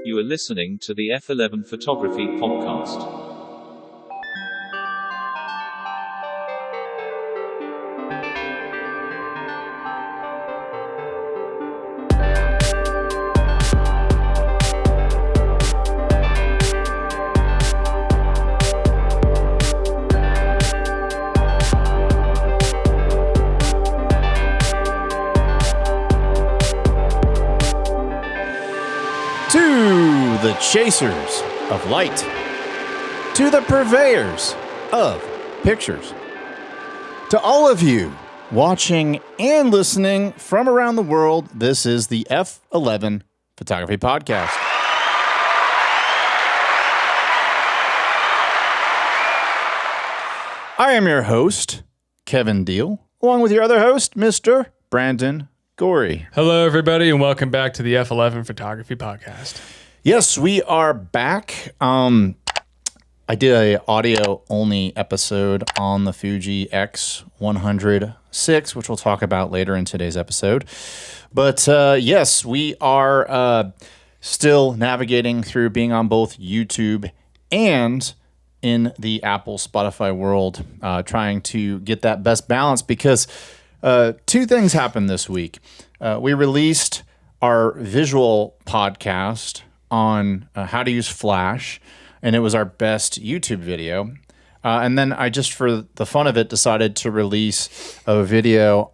You are listening to the F11 Photography Podcast. To the chasers of light, to the purveyors of pictures, to all of you watching and listening from around the world, this is the F11 Photography Podcast. I am your host, Kevin Deal, along with your other host, Mr. Brandon Gorey. Hello, everybody, and welcome back to the F11 Photography Podcast. Yes, we are back. I did a audio-only episode on the Fuji X106, which we'll talk about later in today's episode. But yes, we are still navigating through being on both YouTube and in the Apple Spotify world, trying to get that best balance because two things happened this week. We released our visual podcast on how to use Flash, and it was our best YouTube video. And then I just, for the fun of it, decided to release a video,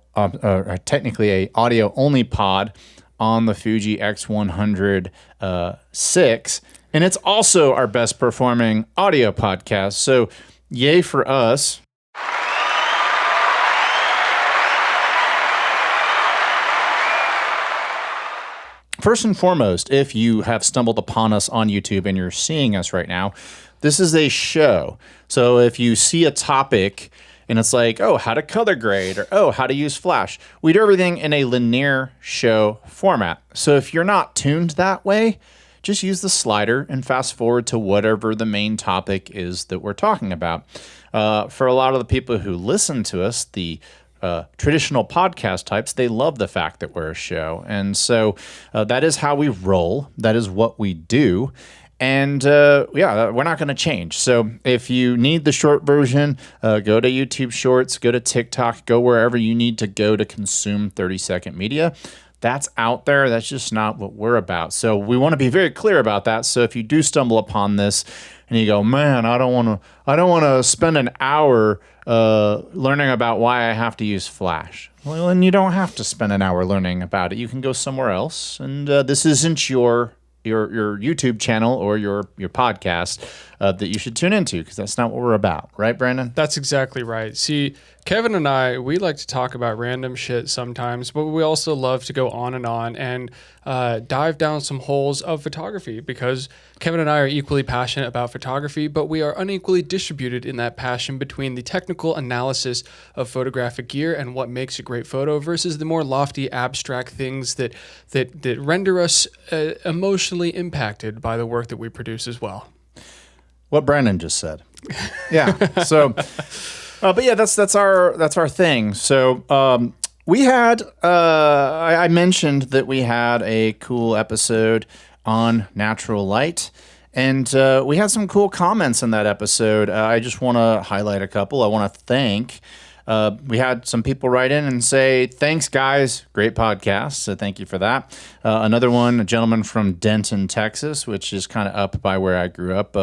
technically a audio-only pod on the Fuji X106, and it's also our best performing audio podcast. So yay for us. First and foremost, if you have stumbled upon us on YouTube and you're seeing us right now, this is a show. So if you see a topic and it's like, oh, how to color grade, or oh, how to use Flash, we do everything in a linear show format. So if you're not tuned that way, just use the slider and fast forward to whatever the main topic is that we're talking about. For a lot of the people who listen to us, the traditional podcast types, they love the fact that we're a show. And so that is how we roll. That is what we do. And we're not going to change. So if you need the short version, go to YouTube Shorts, go to TikTok, go wherever you need to go to consume 30-second media. That's out there. That's just not what we're about. So we want to be very clear about that. So if you do stumble upon this and you go, man, I don't want to spend an hour learning about why I have to use Flash. Well, then you don't have to spend an hour learning about it. You can go somewhere else. And this isn't your YouTube channel or your podcast that you should tune into, because that's not what we're about. Right, Brandon? That's exactly right. See, Kevin and I, we like to talk about random shit sometimes, but we also love to go on and dive down some holes of photography, because Kevin and I are equally passionate about photography, but we are unequally distributed in that passion between the technical analysis of photographic gear and what makes a great photo versus the more lofty, abstract things that render us emotionally impacted by the work that we produce as well. What Brandon just said. Yeah. So, but yeah, that's our thing. So we had I mentioned that we had a cool episode on natural light, and we had some cool comments in that episode. I just want to highlight a couple. I want to thank. We had some people write in and say, thanks, guys. Great podcast. So thank you for that. Another one, a gentleman from Denton, Texas, which is kind of up by where I grew up,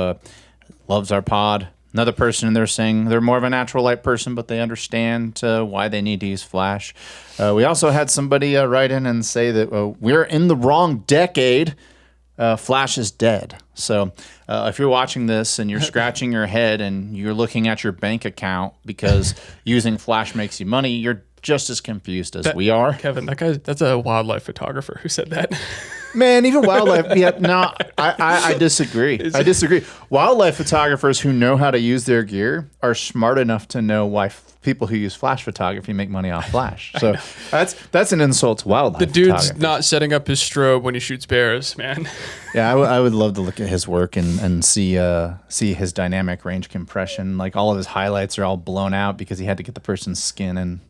loves our pod. Another person in there saying they're more of a natural light person, but they understand why they need to use Flash. We also had somebody write in and say that we're in the wrong decade. Flash is dead. So if you're watching this and you're scratching your head and you're looking at your bank account because using Flash makes you money, you're just as confused as we are. Kevin, that's a wildlife photographer who said that. Man, even wildlife. Yeah, no, I disagree. I disagree. Wildlife photographers who know how to use their gear are smart enough to know why people who use Flash photography make money off Flash. So that's an insult to wildlife. The dude's not setting up his strobe when he shoots bears, man. Yeah, I would love to look at his work and see his dynamic range compression. Like all of his highlights are all blown out because he had to get the person's skin and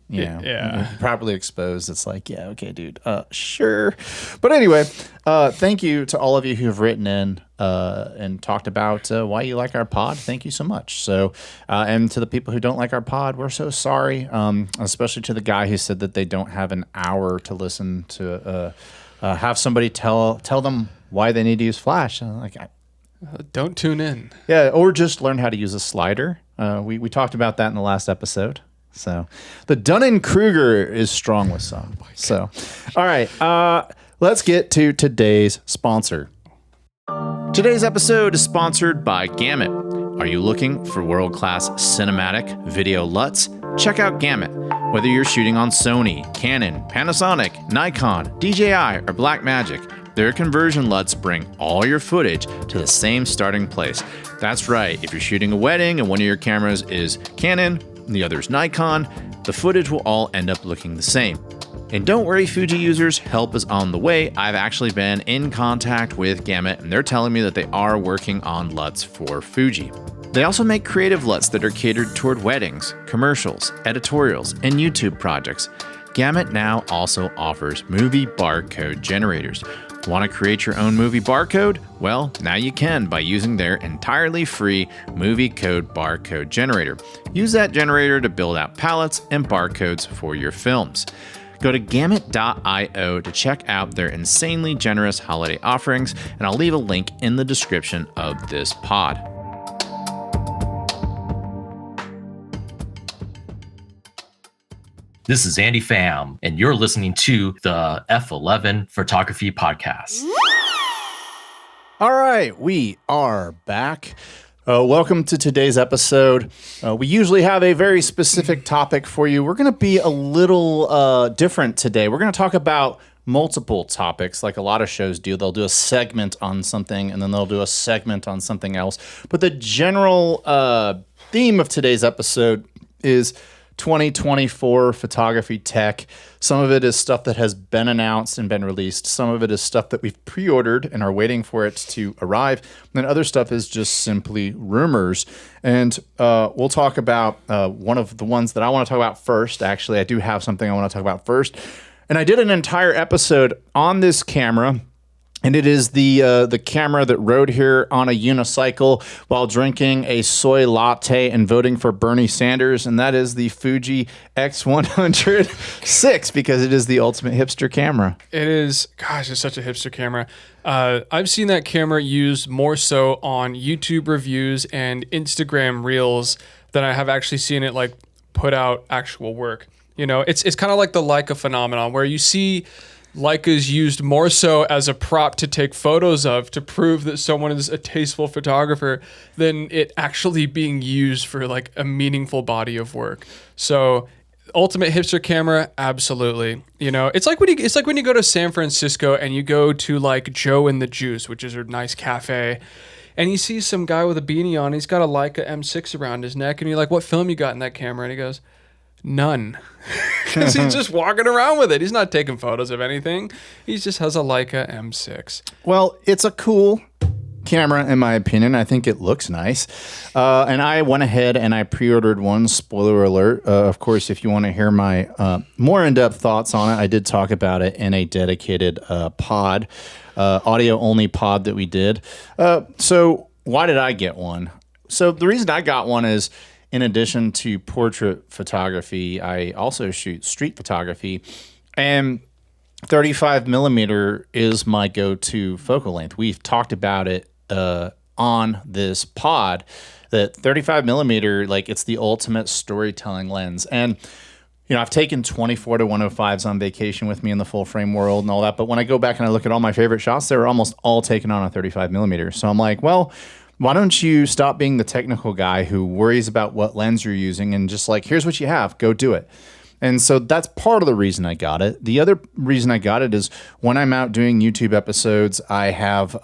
properly exposed. It's like, yeah, okay, dude, sure. But anyway, Thank you to all of you who have written in and talked about why you like our pod. Thank you so much. So, and to the people who don't like our pod, we're so sorry. Especially to the guy who said that they don't have an hour to listen to. Have somebody tell them why they need to use Flash. Don't tune in. Yeah, or just learn how to use a slider. We talked about that in the last episode. So the Dunning-Kruger is strong with some. So, all right, let's get to today's sponsor. Today's episode is sponsored by Gamut. Are you looking for world-class cinematic video LUTs? Check out Gamut. Whether you're shooting on Sony, Canon, Panasonic, Nikon, DJI, or Blackmagic, their conversion LUTs bring all your footage to the same starting place. That's right, if you're shooting a wedding and one of your cameras is Canon, and the other's Nikon, the footage will all end up looking the same. And don't worry, Fuji users, help is on the way. I've actually been in contact with Gamut, and they're telling me that they are working on LUTs for Fuji. They also make creative LUTs that are catered toward weddings, commercials, editorials, and YouTube projects. Gamut now also offers movie barcode generators. Want to create your own movie barcode? Well, now you can by using their entirely free movie code barcode generator. Use that generator to build out palettes and barcodes for your films. Go to gamut.io to check out their insanely generous holiday offerings, and I'll leave a link in the description of this pod. This is Andy Pham, and you're listening to the F11 Photography Podcast. All right, we are back. Welcome to today's episode. We usually have a very specific topic for you. We're going to be a little different today. We're going to talk about multiple topics like a lot of shows do. They'll do a segment on something, and then they'll do a segment on something else. But the general theme of today's episode is 2024 photography tech. Some of it is stuff that has been announced and been released. Some of it is stuff that we've pre-ordered and are waiting for it to arrive. And then other stuff is just simply rumors. And we'll talk about one of the ones that I want to talk about first. Actually, I do have something I want to talk about first. And I did an entire episode on this camera. And it is the camera that rode here on a unicycle while drinking a soy latte and voting for Bernie Sanders. And that is the Fuji X100 because it is the ultimate hipster camera. It is, gosh, it's such a hipster camera. I've seen that camera used more so on YouTube reviews and Instagram reels than I have actually seen it like put out actual work. You know, it's kind of like the Leica phenomenon where you see Leica's used more so as a prop to take photos of to prove that someone is a tasteful photographer than it actually being used for like a meaningful body of work. So ultimate hipster camera, absolutely. You know, it's like when you go to San Francisco and you go to like Joe and the Juice, which is a nice cafe, and you see some guy with a beanie on, he's got a Leica M6 around his neck, and you're like, what film you got in that camera? And he goes, none. Because he's just walking around with it. He's not taking photos of anything. He just has a Leica M6. Well, it's a cool camera, in my opinion. I think it looks nice. And I went ahead and I pre-ordered one. Spoiler alert. Of course, if you want to hear my more in-depth thoughts on it, I did talk about it in a dedicated pod, audio-only pod that we did. So why did I get one? So the reason I got one is, in addition to portrait photography, I also shoot street photography, and 35 millimeter is my go-to focal length. We've talked about it on this pod, that 35 millimeter, like it's the ultimate storytelling lens. And, you know, I've taken 24 to 105s on vacation with me in the full frame world and all that. But when I go back and I look at all my favorite shots, they were almost all taken on a 35 millimeter. So I'm like, well, why don't you stop being the technical guy who worries about what lens you're using and just like, here's what you have, go do it. And so that's part of the reason I got it. The other reason I got it is when I'm out doing YouTube episodes, I have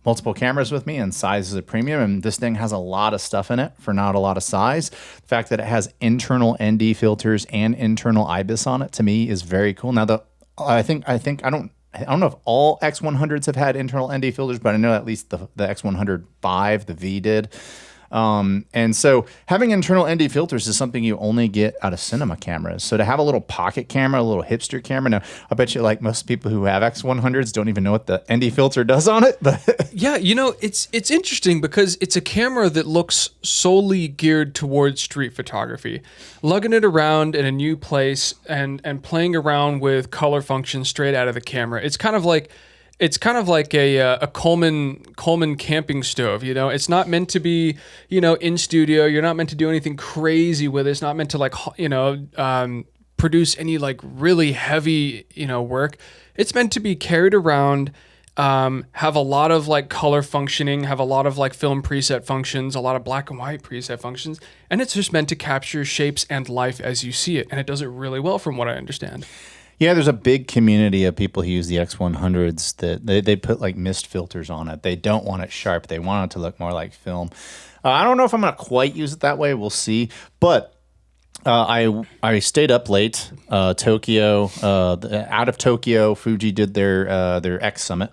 multiple cameras with me and size is a premium. And this thing has a lot of stuff in it for not a lot of size. The fact that it has internal ND filters and internal IBIS on it to me is very cool. Now, I don't know if all X100s have had internal ND filters, but I know at least the X105, the V did. And so having internal ND filters is something you only get out of cinema cameras. So to have a little pocket camera, a little hipster camera, now I bet you like most people who have X100s don't even know what the ND filter does on it. But Yeah, it's interesting because it's a camera that looks solely geared towards street photography. Lugging it around in a new place and playing around with color functions straight out of the camera. It's kind of like a Coleman camping stove. It's not meant to be in studio. You're not meant to do anything crazy with it. It's not meant to produce any like really heavy work. It's meant to be carried around. Have a lot of like color functioning, have a lot of like film preset functions, a lot of black and white preset functions, and it's just meant to capture shapes and life as you see it, and it does it really well from what I understand. yeah, there's a big community of people who use the X100s that they put like mist filters on it. They don't want it sharp. They want it to look more like film. I don't know if I'm going to quite use it that way. We'll see. But I stayed up late. Tokyo, out of Tokyo, Fuji did their X Summit.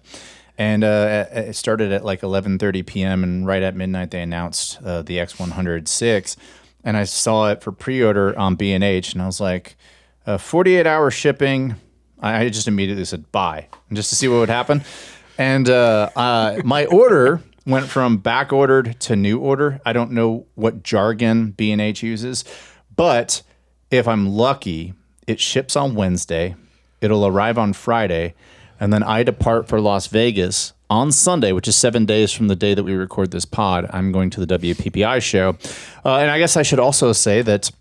And it started at like 11:30 p.m. And right at midnight, they announced the X100 And I saw it for pre-order on B&H. And I was like, 48-hour shipping. I just immediately said buy, just to see what would happen. And my order went from back ordered to new order. I don't know what jargon B&H uses, but if I'm lucky, it ships on Wednesday. It'll arrive on Friday, and then I depart for Las Vegas on Sunday, which is 7 days from the day that we record this pod. I'm going to the WPPI show. And I guess I should also say that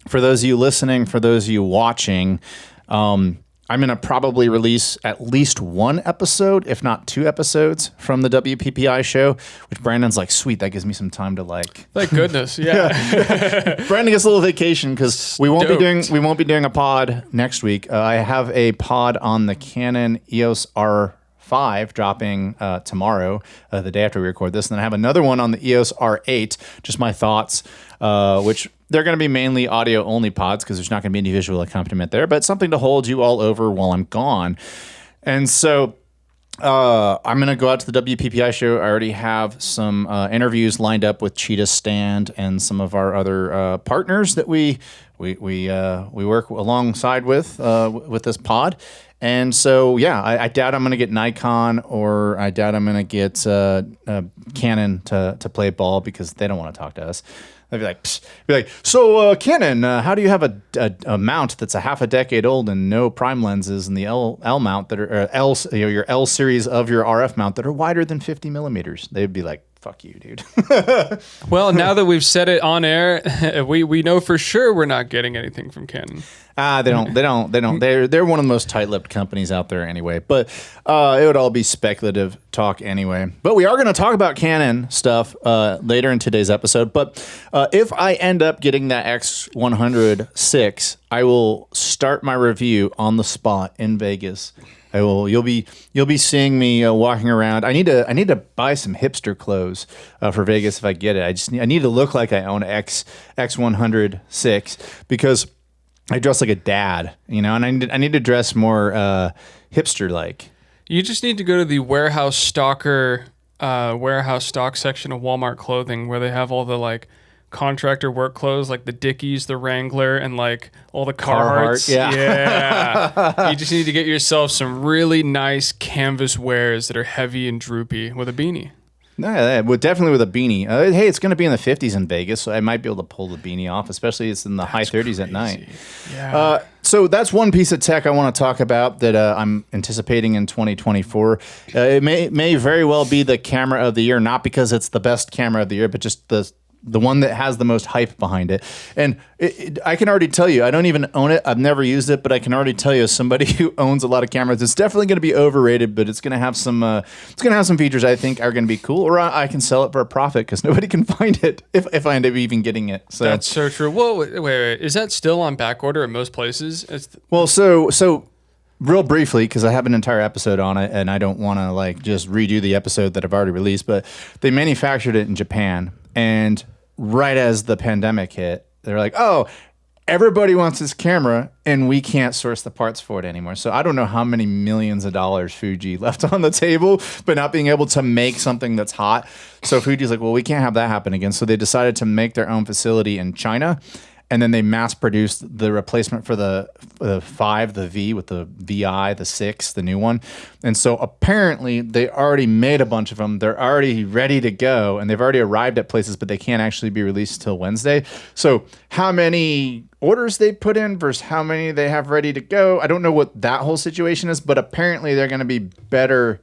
for those of you listening, for those of you watching, I'm going to probably release at least one episode, if not 2 episodes from the WPPI show, which Brandon's like, sweet, that gives me some time to like. Thank goodness, yeah. Brandon gets a little vacation because we won't be doing a pod next week. I have a pod on the Canon EOS R5 dropping tomorrow, the day after we record this, and then I have another one on the EOS R8, just my thoughts, which they're going to be mainly audio only pods because there's not going to be any visual accompaniment there, but something to hold you all over while I'm gone. And so I'm going to go out to the WPPI show. I already have some interviews lined up with Cheetah Stand and some of our other partners that we work alongside with this pod. And so, yeah, I doubt I'm going to get Nikon, or I doubt I'm going to get Canon to play ball because they don't want to talk to us. They'd be like, so Canon, how do you have a mount that's a half a decade old and no prime lenses, and the L mount that are your L series of your RF mount that are wider than 50 millimeters? They'd be like, fuck you, dude. Well, now that we've said it on air, we know for sure we're not getting anything from Canon. They don't. They're one of the most tight-lipped companies out there anyway. But it would all be speculative talk anyway. But we are going to talk about Canon stuff later in today's episode. But if I end up getting that X100 I will start my review on the spot in Vegas. I will. You'll be seeing me walking around. I need to buy some hipster clothes for Vegas if I get it. I need to look like I own X100 because I dress like a dad, and I need to dress more hipster like. You just need to go to the warehouse stock section of Walmart clothing where they have all the like contractor work clothes, like the Dickies, the Wrangler, and like all the Carhartts. Yeah. You just need to get yourself some really nice canvas wares that are heavy and droopy with a beanie. Well, definitely with a beanie. Hey, it's going to be in the 50s in Vegas, so I might be able to pull the beanie off, especially it's in the high 30s at night. Yeah. So that's one piece of tech I want to talk about that I'm anticipating in 2024. It may very well be the camera of the year, not because it's the best camera of the year, but just the one that has the most hype behind it. And I can already tell you, I don't even own it. I've never used it, but I can already tell you, as somebody who owns a lot of cameras, it's definitely going to be overrated, but it's going to have some features I think are going to be cool, or I can sell it for a profit because nobody can find it if I end up even getting it. So that's so true. Whoa, wait. Is that still on back order in most places? So real briefly, because I have an entire episode on it, and I don't want to like just redo the episode that I've already released, but they manufactured it in Japan, and right as the pandemic hit, they're like, oh, everybody wants this camera and we can't source the parts for it anymore. So I don't know how many millions of dollars Fuji left on the table, but not being able to make something that's hot. So Fuji's like, well, we can't have that happen again. So they decided to make their own facility in China. And then they mass produced the replacement for the 5, the V with the VI, the 6, the new one. And so apparently they already made a bunch of them. They're already ready to go and they've already arrived at places, but they can't actually be released till Wednesday. So how many orders they put in versus how many they have ready to go, I don't know what that whole situation is, but apparently they're going to be better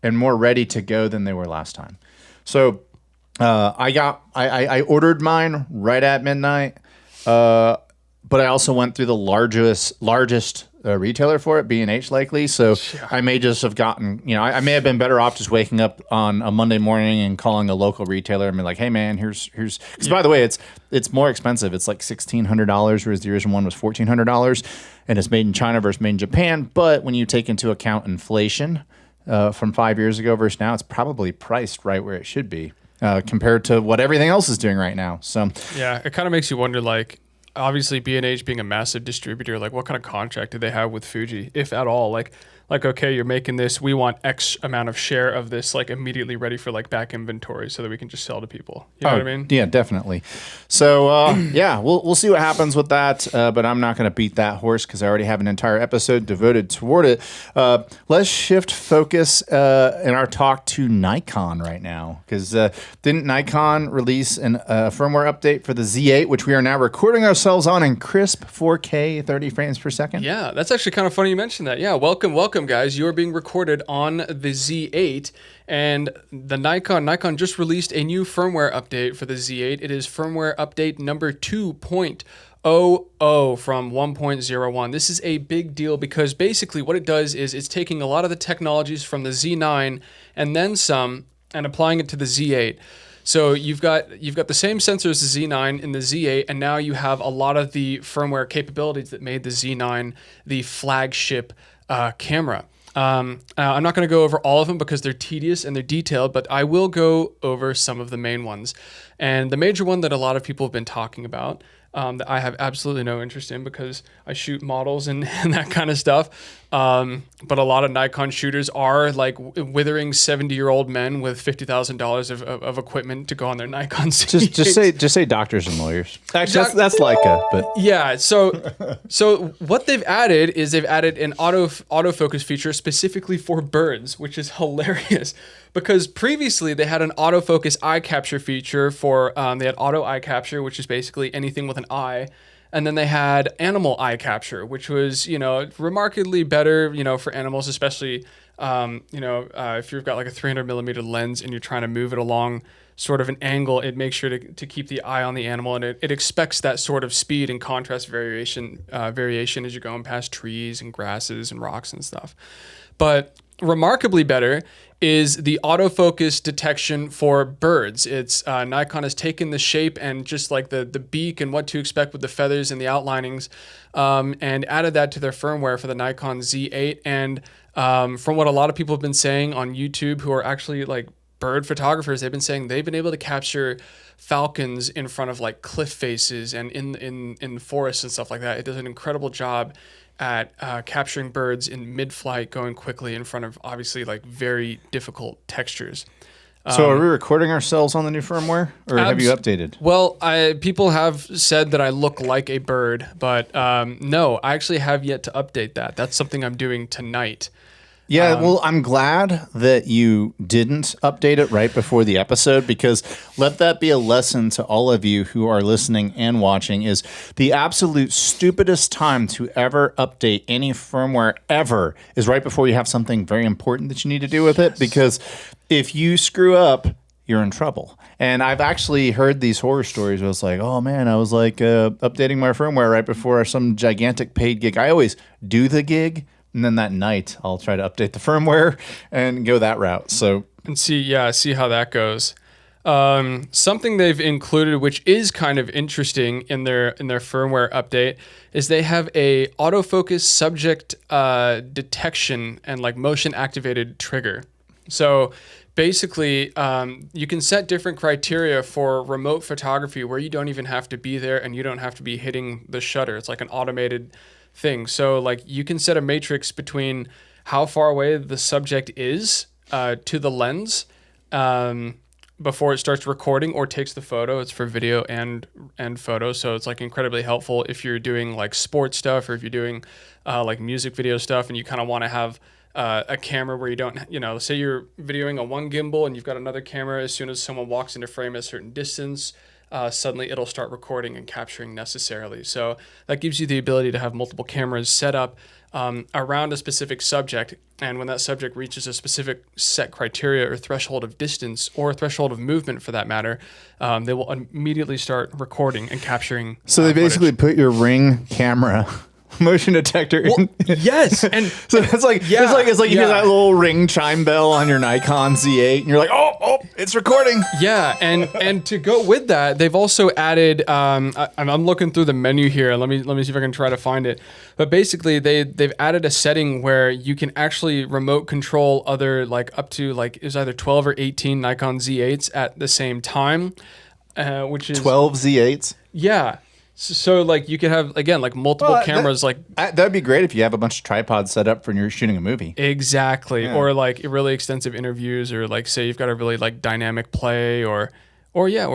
and more ready to go than they were last time. So I ordered mine right at midnight. But I also went through the largest retailer for it, B&H likely. So I may just have gotten, I may have been better off just waking up on a Monday morning and calling a local retailer and be like, hey man, here's, because by the way, it's more expensive. It's like $1,600, whereas the original one was $1,400 and it's made in China versus made in Japan. But when you take into account inflation, from 5 years ago versus now, it's probably priced right where it should be. Compared to what everything else is doing right now. So yeah, it kind of makes you wonder, like, obviously B&H being a massive distributor, like what kind of contract do they have with Fuji, if at all? Like, okay, you're making this, we want X amount of share of this, like immediately ready for like back inventory so that we can just sell to people. You know what I mean? Yeah, definitely. So yeah, we'll see what happens with that. But I'm not going to beat that horse because I already have an entire episode devoted toward it. Let's shift focus in our talk to Nikon right now, because didn't Nikon release a firmware update for the Z8, which we are now recording ourselves on in crisp 4K 30 frames per second? Yeah, that's actually kind of funny you mentioned that. Yeah, welcome guys. You are being recorded on the Z8, and the Nikon just released a new firmware update for the Z8. It is firmware update number 2.00 from 1.01. This is a big deal because basically what it does is it's taking a lot of the technologies from the Z9 and then some and applying it to the Z8. So you've got the same sensor as the Z9 in the Z8, and now you have a lot of the firmware capabilities that made the Z9 the flagship camera. I'm not going to go over all of them because they're tedious and they're detailed, but I will go over some of the main ones. And the major one that a lot of people have been talking about, that I have absolutely no interest in because I shoot models and that kind of stuff. But a lot of Nikon shooters are like withering 70-year-old men with $50,000 of equipment to go on their Nikon Z8s. Just say doctors and lawyers. Actually, that's Leica, but yeah. So what they've added is they've added an autofocus feature specifically for birds, which is hilarious because previously they had an autofocus eye capture feature for they had auto eye capture, which is basically anything with an eye. And then they had animal eye capture, which was, remarkably better, for animals, especially, if you've got like a 300 millimeter lens and you're trying to move it along sort of an angle, it makes sure to keep the eye on the animal, and it expects that sort of speed and contrast variation as you're going past trees and grasses and rocks and stuff. But remarkably better is the autofocus detection for birds. It's Nikon has taken the shape and just like the beak and what to expect with the feathers and the outlinings, and added that to their firmware for the Nikon Z8. And from what a lot of people have been saying on YouTube, who are actually like bird photographers, they've been saying they've been able to capture falcons in front of like cliff faces and in forests and stuff like that. It does an incredible job at capturing birds in mid-flight, going quickly in front of obviously like very difficult textures. So are we recording ourselves on the new firmware, or have you updated? Well, people have said that I look like a bird, but no, I actually have yet to update that. That's something I'm doing tonight. Yeah, well, I'm glad that you didn't update it right before the episode, because let that be a lesson to all of you who are listening and watching, is the absolute stupidest time to ever update any firmware ever is right before you have something very important that you need to do with it, because if you screw up, you're in trouble. And I've actually heard these horror stories where it's like, oh man, I was like updating my firmware right before some gigantic paid gig. I always do the gig, and then that night I'll try to update the firmware and go that route. So and see how that goes. Something they've included, which is kind of interesting in their firmware update, is they have a autofocus subject detection and like motion activated trigger. So basically, you can set different criteria for remote photography where you don't even have to be there and you don't have to be hitting the shutter. It's like an automated thing. So like you can set a matrix between how far away the subject is to the lens before it starts recording or takes the photo. It's for video and photo. So it's like incredibly helpful if you're doing like sports stuff or if you're doing like music video stuff and you kind of want to have a camera where you don't, say you're videoing on one gimbal and you've got another camera. As soon as someone walks into frame at a certain distance, suddenly it'll start recording and capturing necessarily. So that gives you the ability to have multiple cameras set up around a specific subject. And when that subject reaches a specific set criteria or threshold of distance or threshold of movement for that matter, they will immediately start recording and capturing. So they basically put your Ring camera motion detector. Well, yes, and so it's like you hear that little Ring chime bell on your Nikon Z8, and you're like, oh, it's recording. Yeah, and to go with that, they've also added. I'm looking through the menu here. Let me see if I can try to find it. But basically, they've added a setting where you can actually remote control other up to it's either 12 or 18 Nikon Z8s at the same time, which is 12 Z8s. Yeah. So you could have again multiple cameras that'd be great if you have a bunch of tripods set up for when you're shooting a movie. Exactly. Yeah. Or really extensive interviews or say you've got a really dynamic play or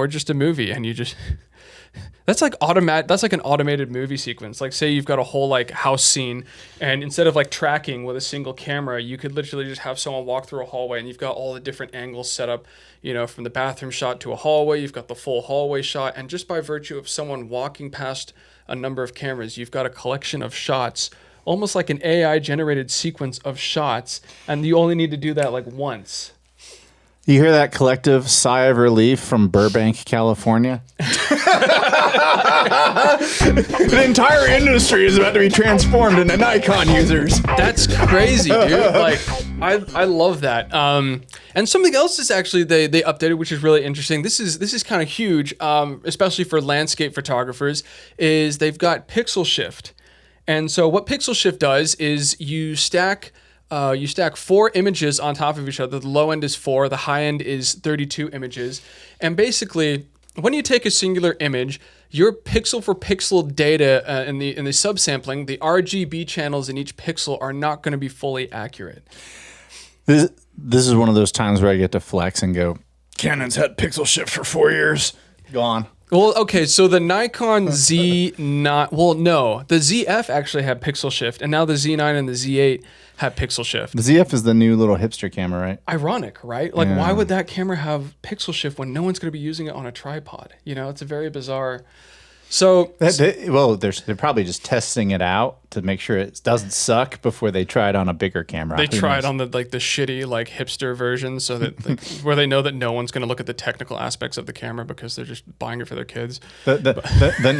just a movie and you just that's like an automated movie sequence. Say you've got a whole house scene and instead of tracking with a single camera, you could literally just have someone walk through a hallway and you've got all the different angles set up, from the bathroom shot to a hallway, you've got the full hallway shot. And just by virtue of someone walking past a number of cameras, you've got a collection of shots, almost like an AI generated sequence of shots. And you only need to do that once. You hear that collective sigh of relief from Burbank, California? The entire industry is about to be transformed into Nikon users. That's crazy, dude. I love that. And something else is actually they updated, which is really interesting. This is kind of huge, especially for landscape photographers, is they've got pixel shift. And so what pixel shift does is you stack 4 images on top of each other. The low end is 4, the high end is 32 images. And basically, when you take a singular image, your pixel for pixel data in the subsampling, the RGB channels in each pixel are not going to be fully accurate. This is one of those times where I get to flex and go, Canon's had pixel shift for 4 years. Go on. Well, okay, so the Nikon the ZF actually had pixel shift, and now the Z9 and the Z8 have pixel shift. The ZF is the new little hipster camera, right? Ironic, right? Why would that camera have pixel shift when no one's going to be using it on a tripod? It's a very bizarre. So they're probably just testing it out to make sure it doesn't suck before they try it on a bigger camera. They try it on the shitty hipster version, so that where they know that no one's going to look at the technical aspects of the camera because they're just buying it for their kids. The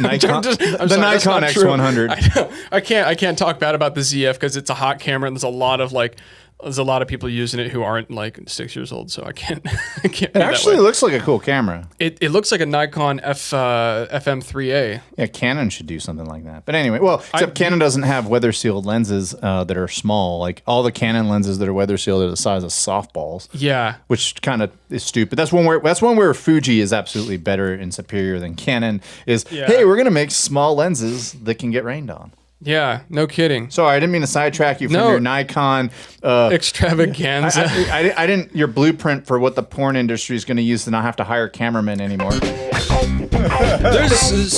Nikon Nikon X100. I can't talk bad about the ZF because it's a hot camera and there's a lot of people using it who aren't 6 years old, so I can't. It actually looks like a cool camera. It looks like a Nikon FM3A. Yeah, Canon should do something like that. But anyway, except Canon doesn't have weather sealed lenses that are small. All the Canon lenses that are weather sealed are the size of softballs. Yeah, which kind of is stupid. That's one where Fuji is absolutely better and superior than Canon. Hey, we're gonna make small lenses that can get rained on. Yeah, no kidding. Sorry, I didn't mean to sidetrack you from your Nikon extravaganza. I didn't. Your blueprint for what the porn industry is going to use to not have to hire cameramen anymore. There's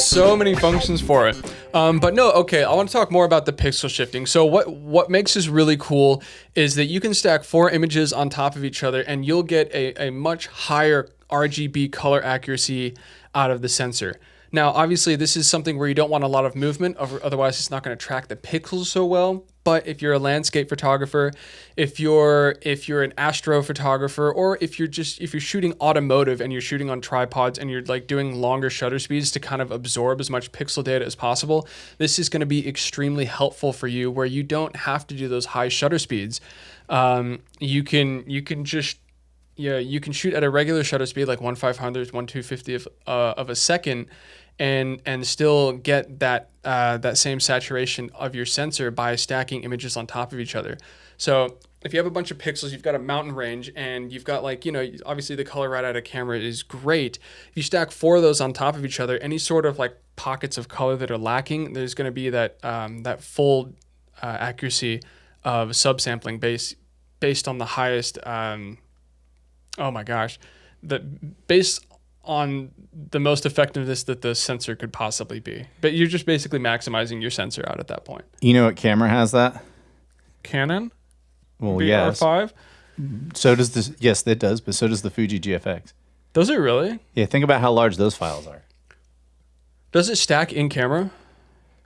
so many functions for it. But no, okay, I want to talk more about the pixel shifting. So what makes this really cool is that you can stack 4 images on top of each other and you'll get a much higher RGB color accuracy out of the sensor. Now, obviously, this is something where you don't want a lot of movement, otherwise it's not going to track the pixels so well. But if you're a landscape photographer, if you're an astrophotographer, or if you're shooting automotive and you're shooting on tripods and you're doing longer shutter speeds to kind of absorb as much pixel data as possible, this is going to be extremely helpful for you, where you don't have to do those high shutter speeds. You can shoot at a regular shutter speed like 1/500, 1/250 of a second, and still get that same saturation of your sensor by stacking images on top of each other. So if you have a bunch of pixels, you've got a mountain range, and you've got like, obviously the color right out of camera is great. If you stack 4 of those on top of each other, any sort of like pockets of color that are lacking, there's going to be that full accuracy of subsampling based on the highest. Based on the most effectiveness that the sensor could possibly be. But you're just basically maximizing your sensor out at that point. You know what camera has that? Canon? Well, yes. VR5? So does this. Yes, it does, but so does the Fuji GFX. Does it really? Yeah, think about how large those files are. Does it stack in camera?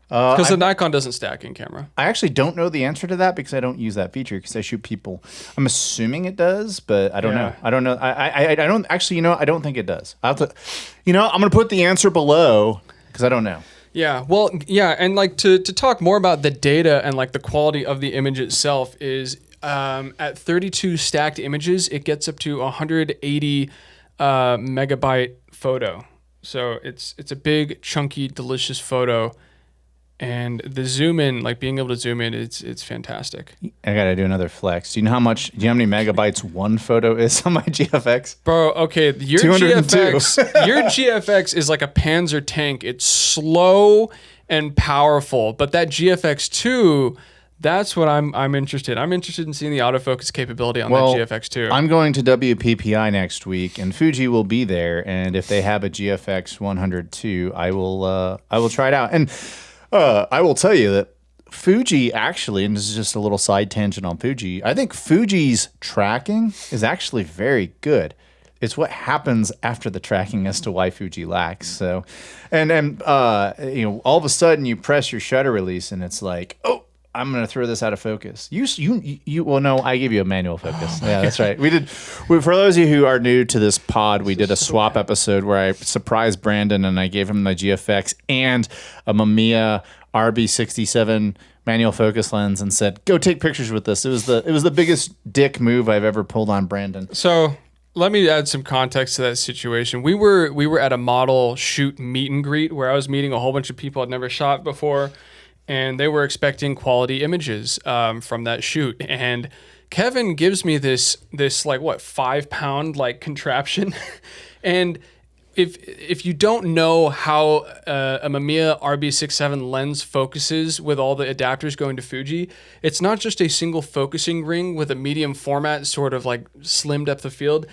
Because the Nikon doesn't stack in camera. I actually don't know the answer to that because I don't use that feature because I shoot people. I'm assuming it does, but I don't know. I don't know. I don't actually. I don't think it does. I have to. I'm going to put the answer below because I don't know. Yeah, well, yeah, and like to talk more about the data and like the quality of the image itself is at 32 stacked images, it gets up to 180 megabyte photo. So it's a big, chunky, delicious photo, and the zoom in, like being able to zoom in, it's fantastic. I gotta do another flex. Do you know how many megabytes one photo is on my GFX? Bro, okay, your 202. GFX is like a Panzer tank. It's slow and powerful, but that GFX 2, that's what I'm interested. I'm interested in seeing the autofocus capability on that GFX 2. I'm going to WPPI next week, and Fuji will be there. And if they have a GFX 102, I will try it out. And I will tell you that Fuji actually, and this is just a little side tangent on Fuji, I think Fuji's tracking is actually very good. It's what happens after the tracking as to why Fuji lacks. So, and all of a sudden you press your shutter release and it's like, oh, I'm going to throw this out of focus. Well, no, I gave you a manual focus. Yeah, that's right. For those of you who are new to this pod, we did a swap episode where I surprised Brandon and I gave him the GFX and a Mamiya RB67 manual focus lens and said, go take pictures with this. It was the biggest dick move I've ever pulled on Brandon. So let me add some context to that situation. We were at a model shoot meet and greet where I was meeting a whole bunch of people I'd never shot before, and they were expecting quality images from that shoot. And Kevin gives me this like 5-pound like contraption, and if you don't know how a Mamiya RB67 lens focuses with all the adapters going to Fuji, it's not just a single focusing ring with a medium format sort of like slim depth of field.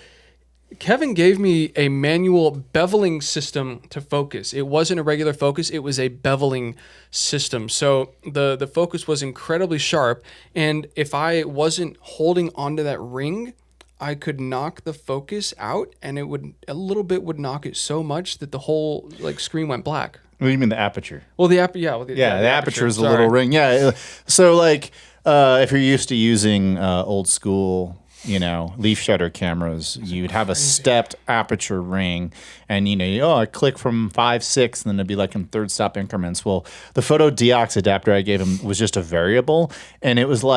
Kevin gave me a manual beveling system to focus. It wasn't a regular focus, it was a beveling system. So the focus was incredibly sharp, and if I wasn't holding onto that ring, I could knock the focus out, and it would knock it so much that the whole like screen went black. What do you mean the aperture? Well, the aperture is a little ring. Yeah. So like if you're used to using old school leaf shutter cameras, you'd have a stepped aperture ring, and I click from 5, 6, and then it'd be like in third stop increments. Well, the photo deox adapter I gave him was just a variable, and it wasn't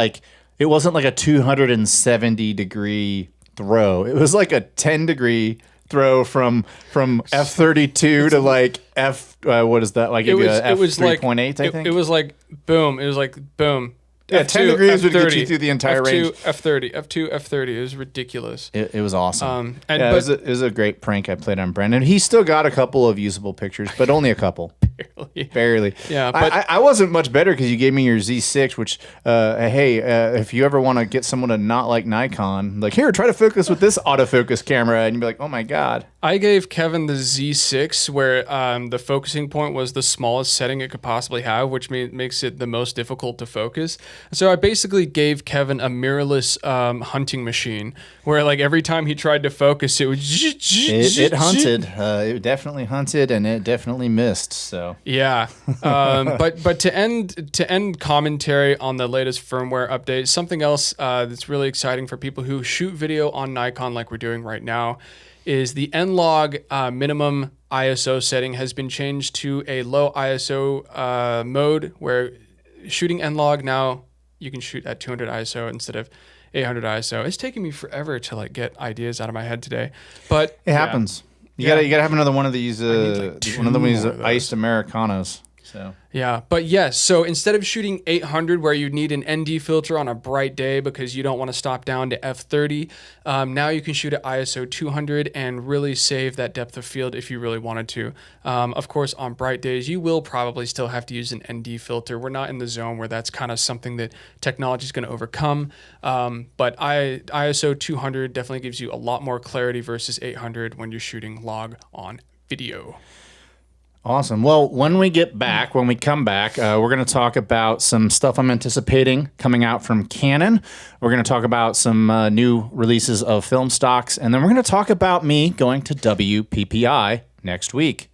like a 270 degree throw. It was like a 10 degree throw from f32 to like f what is that, like f3.8 I think. It was like boom. It was like boom. Yeah, F2, 10 degrees would get F30, you through the entire range. F30. It was ridiculous. It was awesome. It was a great prank I played on Brendan. He still got a couple of usable pictures, but only a couple. Barely. Yeah, but I wasn't much better because you gave me your Z6, which, if you ever want to get someone to not like Nikon, like, here, try to focus with this autofocus camera, and you'd be like, oh my God. I gave Kevin the Z6 where the focusing point was the smallest setting it could possibly have, which makes it the most difficult to focus. So I basically gave Kevin a mirrorless hunting machine where like every time he tried to focus, it would... It hunted. It definitely hunted, and it definitely missed, so... Yeah. But to end commentary on the latest firmware update, something else that's really exciting for people who shoot video on Nikon like we're doing right now is the N-Log minimum ISO setting has been changed to a low ISO mode where shooting N-Log now you can shoot at 200 ISO instead of 800 ISO. It's taking me forever to like get ideas out of my head today, but it happens. You gotta have another one of these iced Americanos. So Yeah, but yes, so instead of shooting 800 where you need an ND filter on a bright day because you don't want to stop down to f30, now you can shoot at ISO 200 and really save that depth of field if you really wanted to. Of course, on bright days, you will probably still have to use an ND filter. We're not in the zone where that's kind of something that technology is going to overcome, but ISO 200 definitely gives you a lot more clarity versus 800 when you're shooting log on video. awesome. Well, when we come back, we're going to talk about some stuff I'm anticipating coming out from Canon. We're going to talk about some new releases of film stocks, and then we're going to talk about me going to WPPI next week.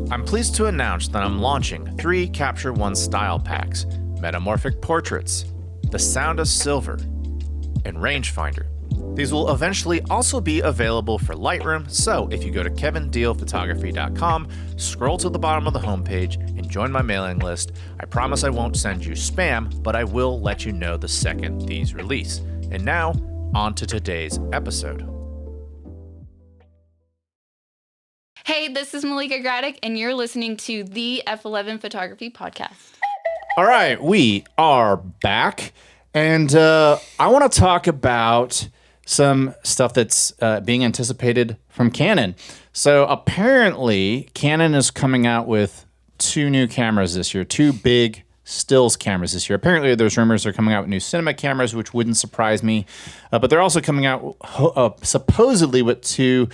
I'm pleased to announce that I'm launching 3 Capture One style packs: Metamorphic Portraits, The Sound of Silver, and Rangefinder. These will eventually also be available for Lightroom, so if you go to kevindealphotography.com, scroll to the bottom of the homepage, and join my mailing list, I promise I won't send you spam, but I will let you know the second these release. And now, on to today's episode. Hey, this is Malika Graddick, and you're listening to the F11 Photography Podcast. All right, we are back, and I want to talk about some stuff that's being anticipated from Canon. So apparently, Canon is coming out with 2 new cameras this year, 2 big stills cameras this year. Apparently, there's rumors they're coming out with new cinema cameras, which wouldn't surprise me. But they're also coming out supposedly with 2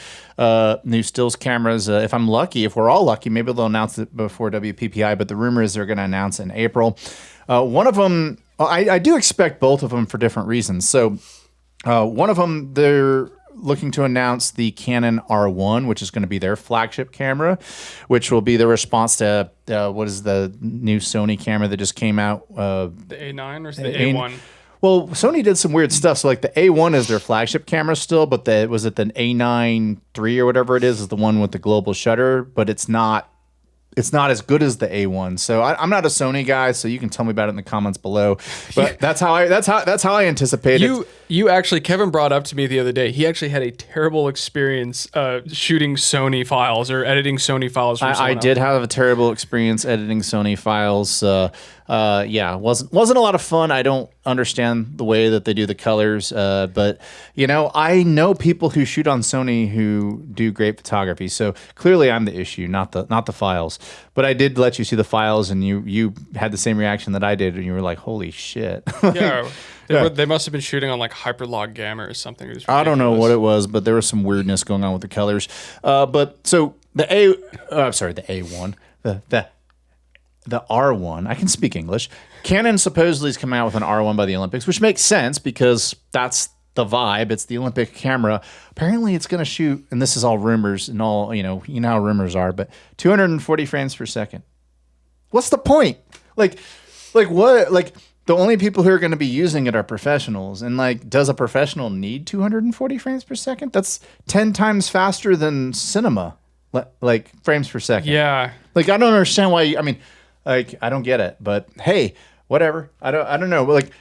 new stills cameras. If I'm lucky, if we're all lucky, maybe they'll announce it before WPPI, but the rumor is they're going to announce in April. One of them, I do expect both of them for different reasons. So one of them, they're looking to announce the Canon R1, which is going to be their flagship camera, which will be the response to what is the new Sony camera that just came out? The A9 or the A1? Well, Sony did some weird stuff. So like the A1 is their flagship camera still, but the A9 III or whatever it is the one with the global shutter, but it's not as good as the A1. So I'm not a Sony guy, so you can tell me about it in the comments below. But that's how I anticipate it. You actually, Kevin brought up to me the other day, he actually had a terrible experience shooting Sony files or editing Sony files. I did have a terrible experience editing Sony files. Yeah, wasn't a lot of fun. I don't understand the way that they do the colors, but I know people who shoot on Sony who do great photography. So clearly, I'm the issue, not the files. But I did let you see the files, and you had the same reaction that I did, and you were like, "Holy shit!" They must have been shooting on like Hyperlog Gamma or something. I don't know what it was, but there was some weirdness going on with the colors. But so the A1, the R1, I can speak English. Canon supposedly is coming out with an R1 by the Olympics, which makes sense because that's the vibe. It's the Olympic camera. Apparently it's going to shoot, and this is all rumors and all, you know how rumors are, but 240 frames per second. What's the point? Like what? Like the only people who are going to be using it are professionals. And like, does a professional need 240 frames per second? That's 10 times faster than cinema, like frames per second. Yeah. Like, I don't understand why, I don't get it, but hey, whatever. I don't know. Like,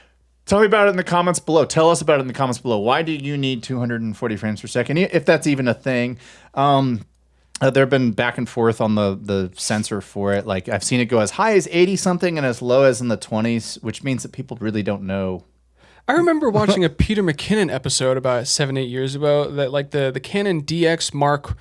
tell me about it in the comments below. Tell us about it in the comments below. Why do you need 240 frames per second, if that's even a thing? There have been back and forth on the sensor for it. Like, I've seen it go as high as 80 something and as low as in the 20s, which means that people really don't know. I remember watching a Peter McKinnon episode about 7-8 years ago that like the Canon DX Mark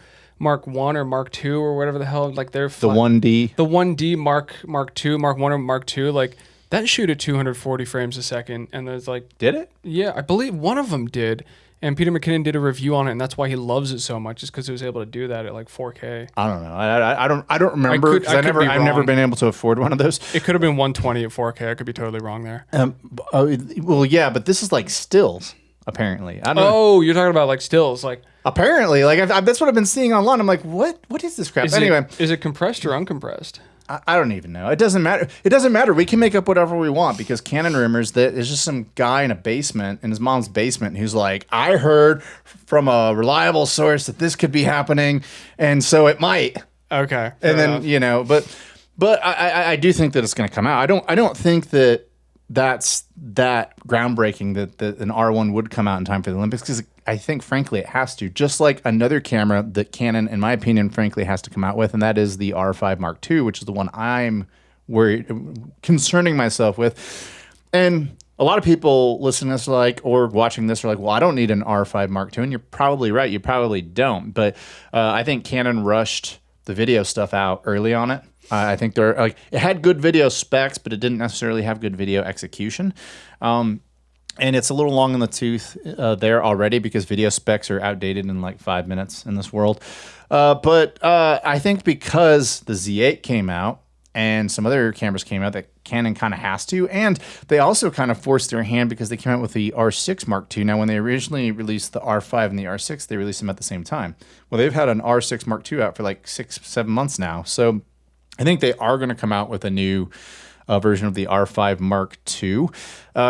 1 or Mark 2 or whatever the hell, like they're the 1D. The 1D Mark 2, Mark 1 or Mark 2, like that shoot at 240 frames a second. And there's like, did it? Yeah, I believe one of them did. And Peter McKinnon did a review on it, and that's why he loves it so much, is because he was able to do that at like 4K. I don't know. I don't remember because I've never been able to afford one of those. It could have been 120 at 4K. I could be totally wrong there. Well, yeah, but this is like stills. Apparently, I don't know. Oh, you're talking about like stills, like apparently, like that's what I've been seeing online. I'm like, what is this crap? Anyway, is it compressed or uncompressed? I don't even know. It doesn't matter. It doesn't matter. We can make up whatever we want because Canon rumors that there's just some guy in a basement, in his mom's basement, who's like, I heard from a reliable source that this could be happening, and so it might. Okay. And then but I do think that it's going to come out. I don't think that that's that groundbreaking that an R1 would come out in time for the Olympics, because I think, frankly, it has to. Just like another camera that Canon, in my opinion, frankly, has to come out with, and that is the R5 Mark II, which is the one I'm concerning myself with. And a lot of people listening to this or watching this are like, well, I don't need an R5 Mark II. And you're probably right. You probably don't. But I think Canon rushed the video stuff out early on it. I think it had good video specs, but it didn't necessarily have good video execution. And it's a little long in the tooth there already, because video specs are outdated in like 5 minutes in this world. But I think because the Z8 came out and some other cameras came out, that Canon kind of has to. And they also kind of forced their hand because they came out with the R6 Mark II. Now, when they originally released the R5 and the R6, they released them at the same time. Well, they've had an R6 Mark II out for like 6-7 months now. So I think they are going to come out with a new version of the R5 Mark II,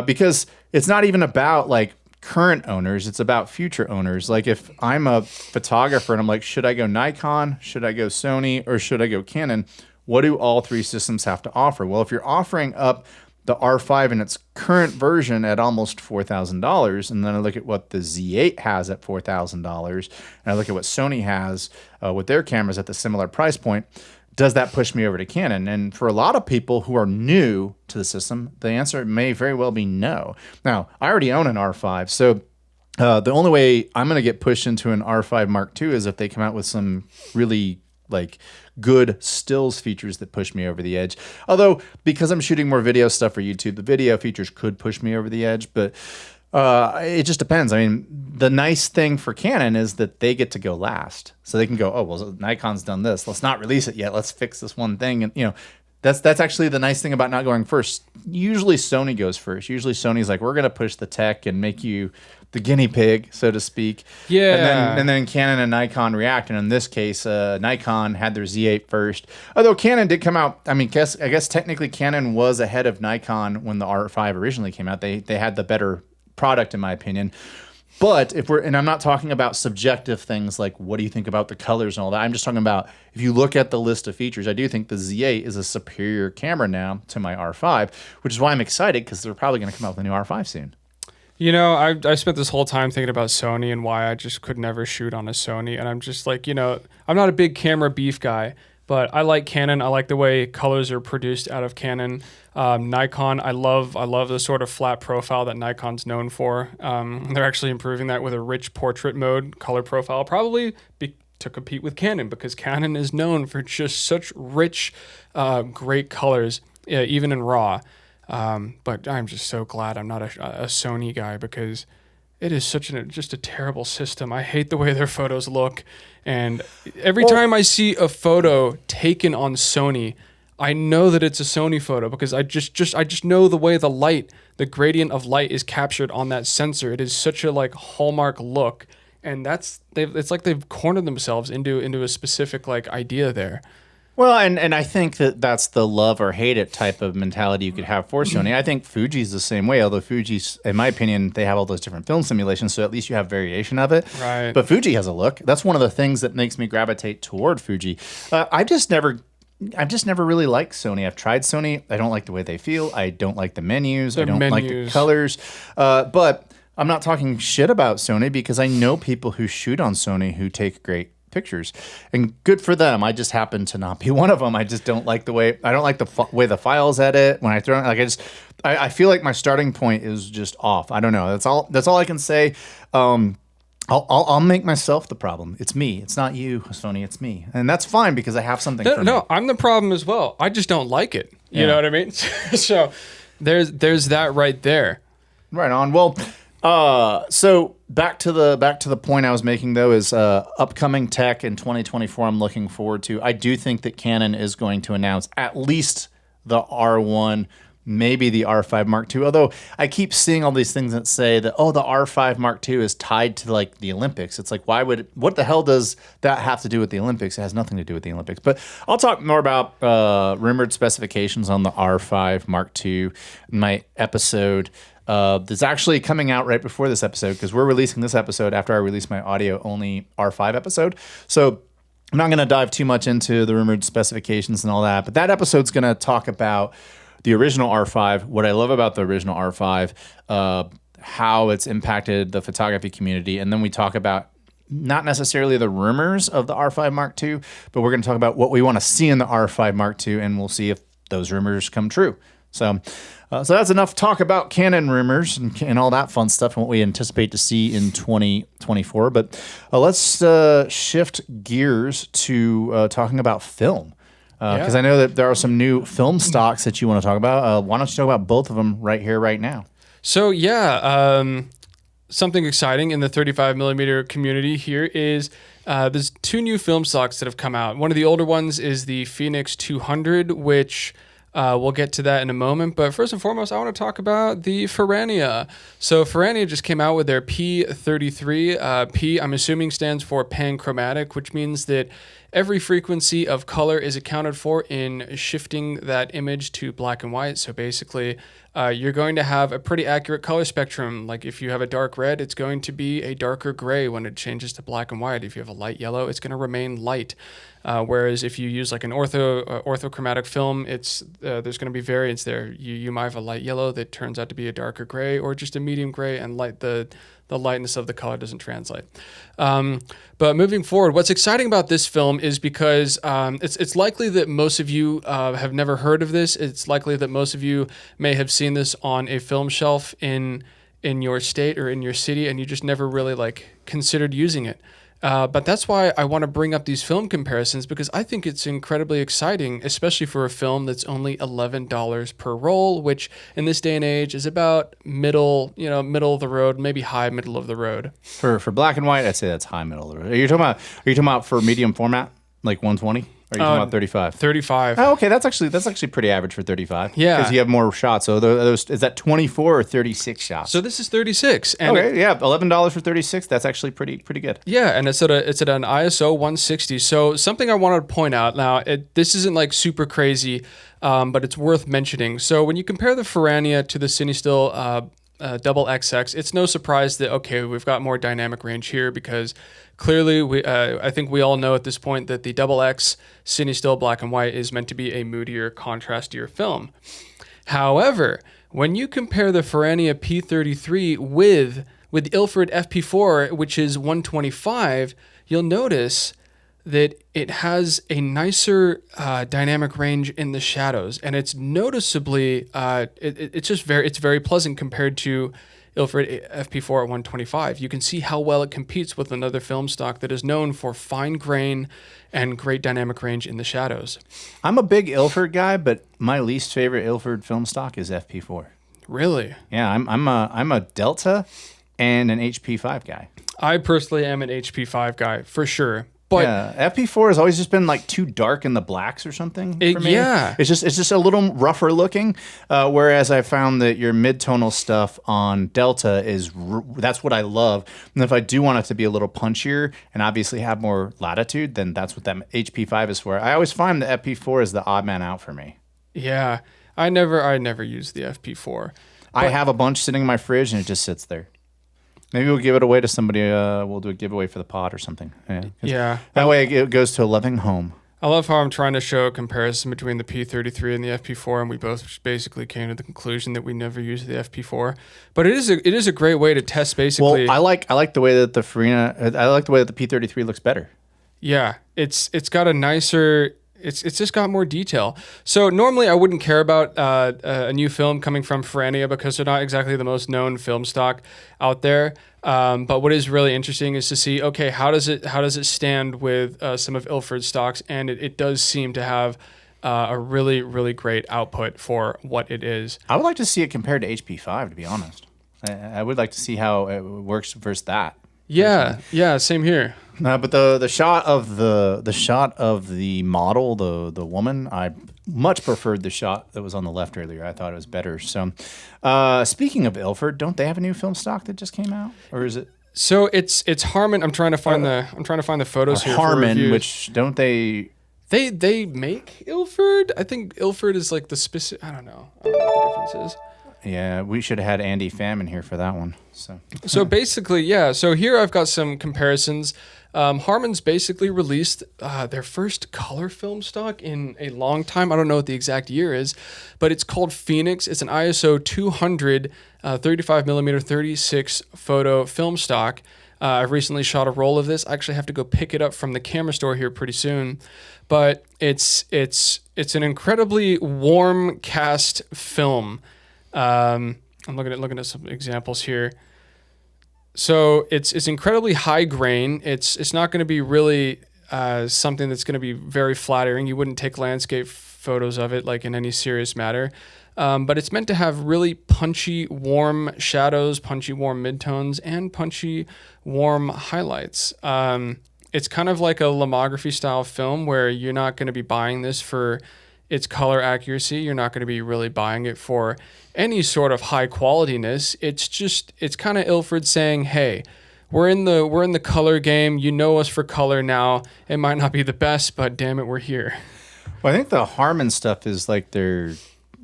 because it's not even about like current owners, it's about future owners. Like if I'm a photographer and I'm like, should I go Nikon, should I go Sony, or should I go Canon? What do all three systems have to offer? Well, if you're offering up the R5 in its current version at almost $4,000, and then I look at what the Z8 has at $4,000, and I look at what Sony has with their cameras at the similar price point, does that push me over to Canon? And for a lot of people who are new to the system, the answer may very well be no. Now, I already own an R5, so the only way I'm going to get pushed into an R5 Mark II is if they come out with some really like good stills features that push me over the edge. Although, because I'm shooting more video stuff for YouTube, the video features could push me over the edge, but it just depends. I mean, the nice thing for Canon is that they get to go last. So they can go, oh, well, Nikon's done this. Let's not release it yet. Let's fix this one thing. And, that's actually the nice thing about not going first. Usually Sony goes first. Usually Sony's like, we're going to push the tech and make you the guinea pig, so to speak. Yeah. And then Canon and Nikon react. And in this case, Nikon had their Z8 first. Although Canon did come out, I guess technically Canon was ahead of Nikon when the R5 originally came out. They had the better product, in my opinion. But and I'm not talking about subjective things like what do you think about the colors and all that. I'm just talking about if you look at the list of features, I do think the Z8 is a superior camera now to my R5, which is why I'm excited, because they're probably going to come out with a new R5 soon. I spent this whole time thinking about Sony and why I just could never shoot on a Sony. And I'm just like, I'm not a big camera beef guy, but I like Canon. I like the way colors are produced out of Canon. Nikon, I love the sort of flat profile that Nikon's known for. They're actually improving that with a rich portrait mode color profile, probably to compete with Canon, because Canon is known for just such rich, great colors, even in RAW. But I'm just so glad I'm not a Sony guy, because it is just a terrible system. I hate the way their photos look. And every time I see a photo taken on Sony, I know that it's a Sony photo, because I just know the way the gradient of light is captured on that sensor. It is such a like hallmark look, and it's like they've cornered themselves into a specific like idea there. Well, and I think that's the love or hate it type of mentality you could have for Sony. I think Fuji's the same way, although Fuji's, in my opinion, they have all those different film simulations, so at least you have variation of it. Right. But Fuji has a look. That's one of the things that makes me gravitate toward Fuji. I've just never really liked Sony. I've tried Sony. I don't like the way they feel. I don't like the menus. I don't like the colors. But I'm not talking shit about Sony, because I know people who shoot on Sony who take great pictures, and good for them. I just happen to not be one of them. I just don't like the way way the files edit when I throw it. Like I feel like my starting point is just off. I don't know. That's all I can say. I'll make myself the problem. It's me. It's not you, Sony. It's me, and that's fine, because I have something. No, I'm the problem as well. I just don't like it. You know what I mean? So there's that right there. Right on. Well, so back to the point I was making, though, is upcoming tech in 2024. I'm looking forward to. I do think that Canon is going to announce at least the R1. Maybe the R5 Mark II, although I keep seeing all these things that say that, oh, the R5 Mark II is tied to like the Olympics. It's like, what the hell does that have to do with the Olympics? It has nothing to do with the Olympics. But I'll talk more about rumored specifications on the R5 Mark II in my episode that's actually coming out right before this episode, because we're releasing this episode after I release my audio-only R5 episode. So I'm not going to dive too much into the rumored specifications and all that, but that episode's going to talk about the original R5. What I love about the original R5, how it's impacted the photography community, and then we talk about not necessarily the rumors of the R5 Mark II, but we're going to talk about what we want to see in the R5 Mark II, and we'll see if those rumors come true. So that's enough talk about Canon rumors and all that fun stuff and what we anticipate to see in 2024. But let's shift gears to talking about film. Because I know that there are some new film stocks that you want to talk about. Why don't you talk about both of them right here, right now? So something exciting in the 35 millimeter community here is there's two new film stocks that have come out. One of the older ones is the Phoenix 200, which we'll get to that in a moment. But first and foremost, I want to talk about the Firmware. So Firmware just came out with their P33. P, I'm assuming, stands for panchromatic, which means that every frequency of color is accounted for in shifting that image to black and white. So basically, you're going to have a pretty accurate color spectrum. Like if you have a dark red, it's going to be a darker gray when it changes to black and white. If you have a light yellow, it's going to remain light. Whereas if you use like an orthochromatic film, there's going to be variance there. You might have a light yellow that turns out to be a darker gray, or just a medium gray, and the lightness of the color doesn't translate. But moving forward, what's exciting about this film is because it's likely that most of you have never heard of this. It's likely that most of you may have seen this on a film shelf in your state or in your city, and you just never really considered using it. But that's why I want to bring up these film comparisons, because I think it's incredibly exciting, especially for a film that's only $11 per roll, which in this day and age is about middle of the road, maybe high middle of the road. For black and white, I'd say that's high middle of the road. Are you talking about for medium format, like 120? Or are you talking about 35? 35. Oh, okay. That's actually pretty average for 35. Yeah. Because you have more shots. So is that 24 or 36 shots? So this is 36. And okay, yeah. $11 for 36. That's actually pretty good. Yeah, and it's at an ISO 160. So something I wanted to point out now, this isn't super crazy, but it's worth mentioning. So when you compare the Firmware to the CineStill double XX, it's no surprise that we've got more dynamic range here, because clearly I think we all know at this point that the double X CineStill black and white is meant to be a moodier, contrastier film. However, when you compare the Firmware P33 with Ilford FP4, which is 125, you'll notice that it has a nicer dynamic range in the shadows, and it's noticeably it's very pleasant compared to Ilford FP4 at 125. You can see how well it competes with another film stock that is known for fine grain and great dynamic range in the shadows. I'm a big Ilford guy, but my least favorite Ilford film stock is FP4. Really? Yeah, I'm a Delta and an HP5 guy. I personally am an HP5 guy for sure. But yeah, FP4 has always just been too dark in the blacks or something for me. Yeah. It's just a little rougher looking, whereas I found that your mid-tonal stuff on Delta that's what I love. And if I do want it to be a little punchier and obviously have more latitude, then that's what that HP5 is for. I always find the FP4 is the odd man out for me. Yeah, I never use the FP4. I have a bunch sitting in my fridge and it just sits there. Maybe we'll give it away to somebody. We'll do a giveaway for the pod or something. Yeah. That way it goes to a loving home. I love how I'm trying to show a comparison between the P33 and the FP4, and we both basically came to the conclusion that we never use the FP4. But it is a great way to test basically. Well, I like the way that the P33 looks better. Yeah, it's got a nicer. It's just got more detail. So normally I wouldn't care about a new film coming from Firmware because they're not exactly the most known film stock out there. But what is really interesting is to see, how does it stand with some of Ilford's stocks, and it does seem to have a really, really great output for what it is. I would like to see it compared to HP5, to be honest. I would like to see how it works versus that. Yeah, same here. But the shot of the model, the woman, I much preferred the shot that was on the left earlier. I thought it was better. So, speaking of Ilford, don't they have a new film stock that just came out, or is it? So it's Harman. I'm trying to find the photos here. Harman, which don't they? They make Ilford. I think Ilford is the specific. I don't know what the difference is. Yeah, we should have had Andy Pham in here for that one. So basically, yeah. So here I've got some comparisons Harman's basically released their first color film stock in a long time. I don't know what the exact year is, but it's called Phoenix. It's an ISO 200 35 millimeter 36 photo film stock. I've recently shot a roll of this. I actually have to go pick it up from the camera store here pretty soon. But it's an incredibly warm cast film. I'm looking at some examples here. So it's incredibly high grain. It's not going to be really something that's going to be very flattering. You wouldn't take landscape photos of it like in any serious matter. But it's meant to have really punchy, warm shadows, punchy, warm midtones, and punchy, warm highlights. It's kind of like a lomography style film where you're not going to be buying this for its color accuracy. You're not going to be really buying it for any sort of high qualityness. It's kind of Ilford saying, hey, we're in the color game. You know us for color now. It might not be the best, but damn it, we're here. Well, I think the Harman stuff is like when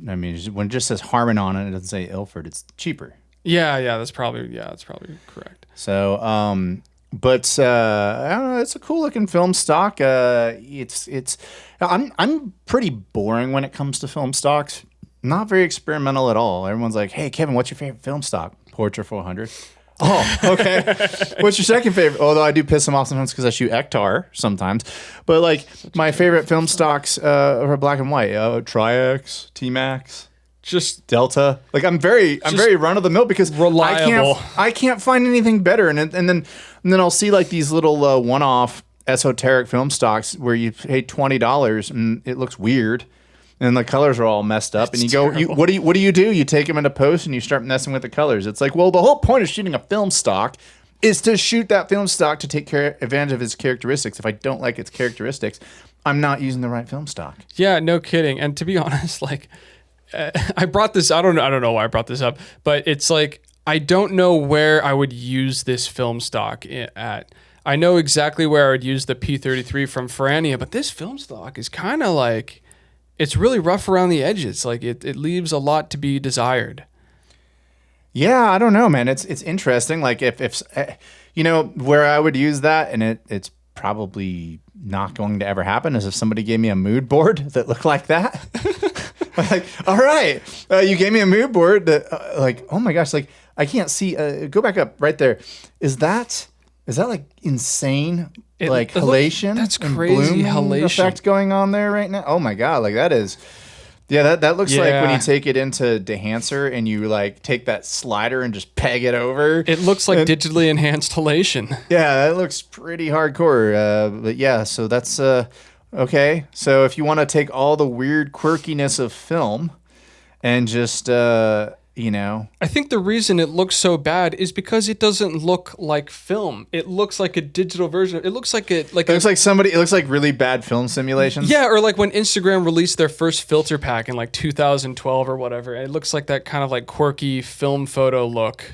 it just says Harman on it, it doesn't say Ilford. It's cheaper. Yeah, that's probably correct. So, but I don't know. It's a cool looking film stock. I'm pretty boring when it comes to film stocks. Not very experimental at all. Everyone's like, "Hey, Kevin, what's your favorite film stock?" Portra 400. Oh, okay. What's your second favorite? Although I do piss them off sometimes because I shoot Ektar sometimes. But like my favorite film stocks are black and white. Tri-X, T-Max, just Delta. Like I'm very run of the mill because reliable. I can't find anything better. And then I'll see like these little one-off esoteric film stocks where you pay $20 and it looks weird. And the colors are all messed up. That's and you go, what do? You take them into post and you start messing with the colors. It's like, well, the whole point of shooting a film stock is to shoot that film stock to take advantage of its characteristics. If I don't like its characteristics, I'm not using the right film stock. Yeah, no kidding. And to be honest, like I brought this. I don't know why I brought this up, but it's like I don't know where I would use this film stock at. I know exactly where I would use the P33 from Ferrania, but this film stock is kind of like. It's really rough around the edges. Like it leaves a lot to be desired. Yeah, I don't know, man. It's interesting. Like if where I would use that, and it's probably not going to ever happen, is if somebody gave me a mood board that looked like that. Like, all right, you gave me a mood board that, like, oh my gosh, like I can't see. Go back up right there. Is that like insane? Like halation, that's and crazy bloom halation effect going on there right now. Oh my god, like that is, yeah. That looks like when you take it into Dehancer and you like take that slider and just peg it over. It looks like digitally enhanced halation. Yeah, that looks pretty hardcore. But yeah, so that's okay. So if you want to take all the weird quirkiness of film and just I think the reason it looks so bad is because it doesn't look like film. It looks like a digital version. It looks like it looks like really bad film simulations. Yeah, or like when Instagram released their first filter pack in like 2012 or whatever. It looks like that kind of like quirky film photo look,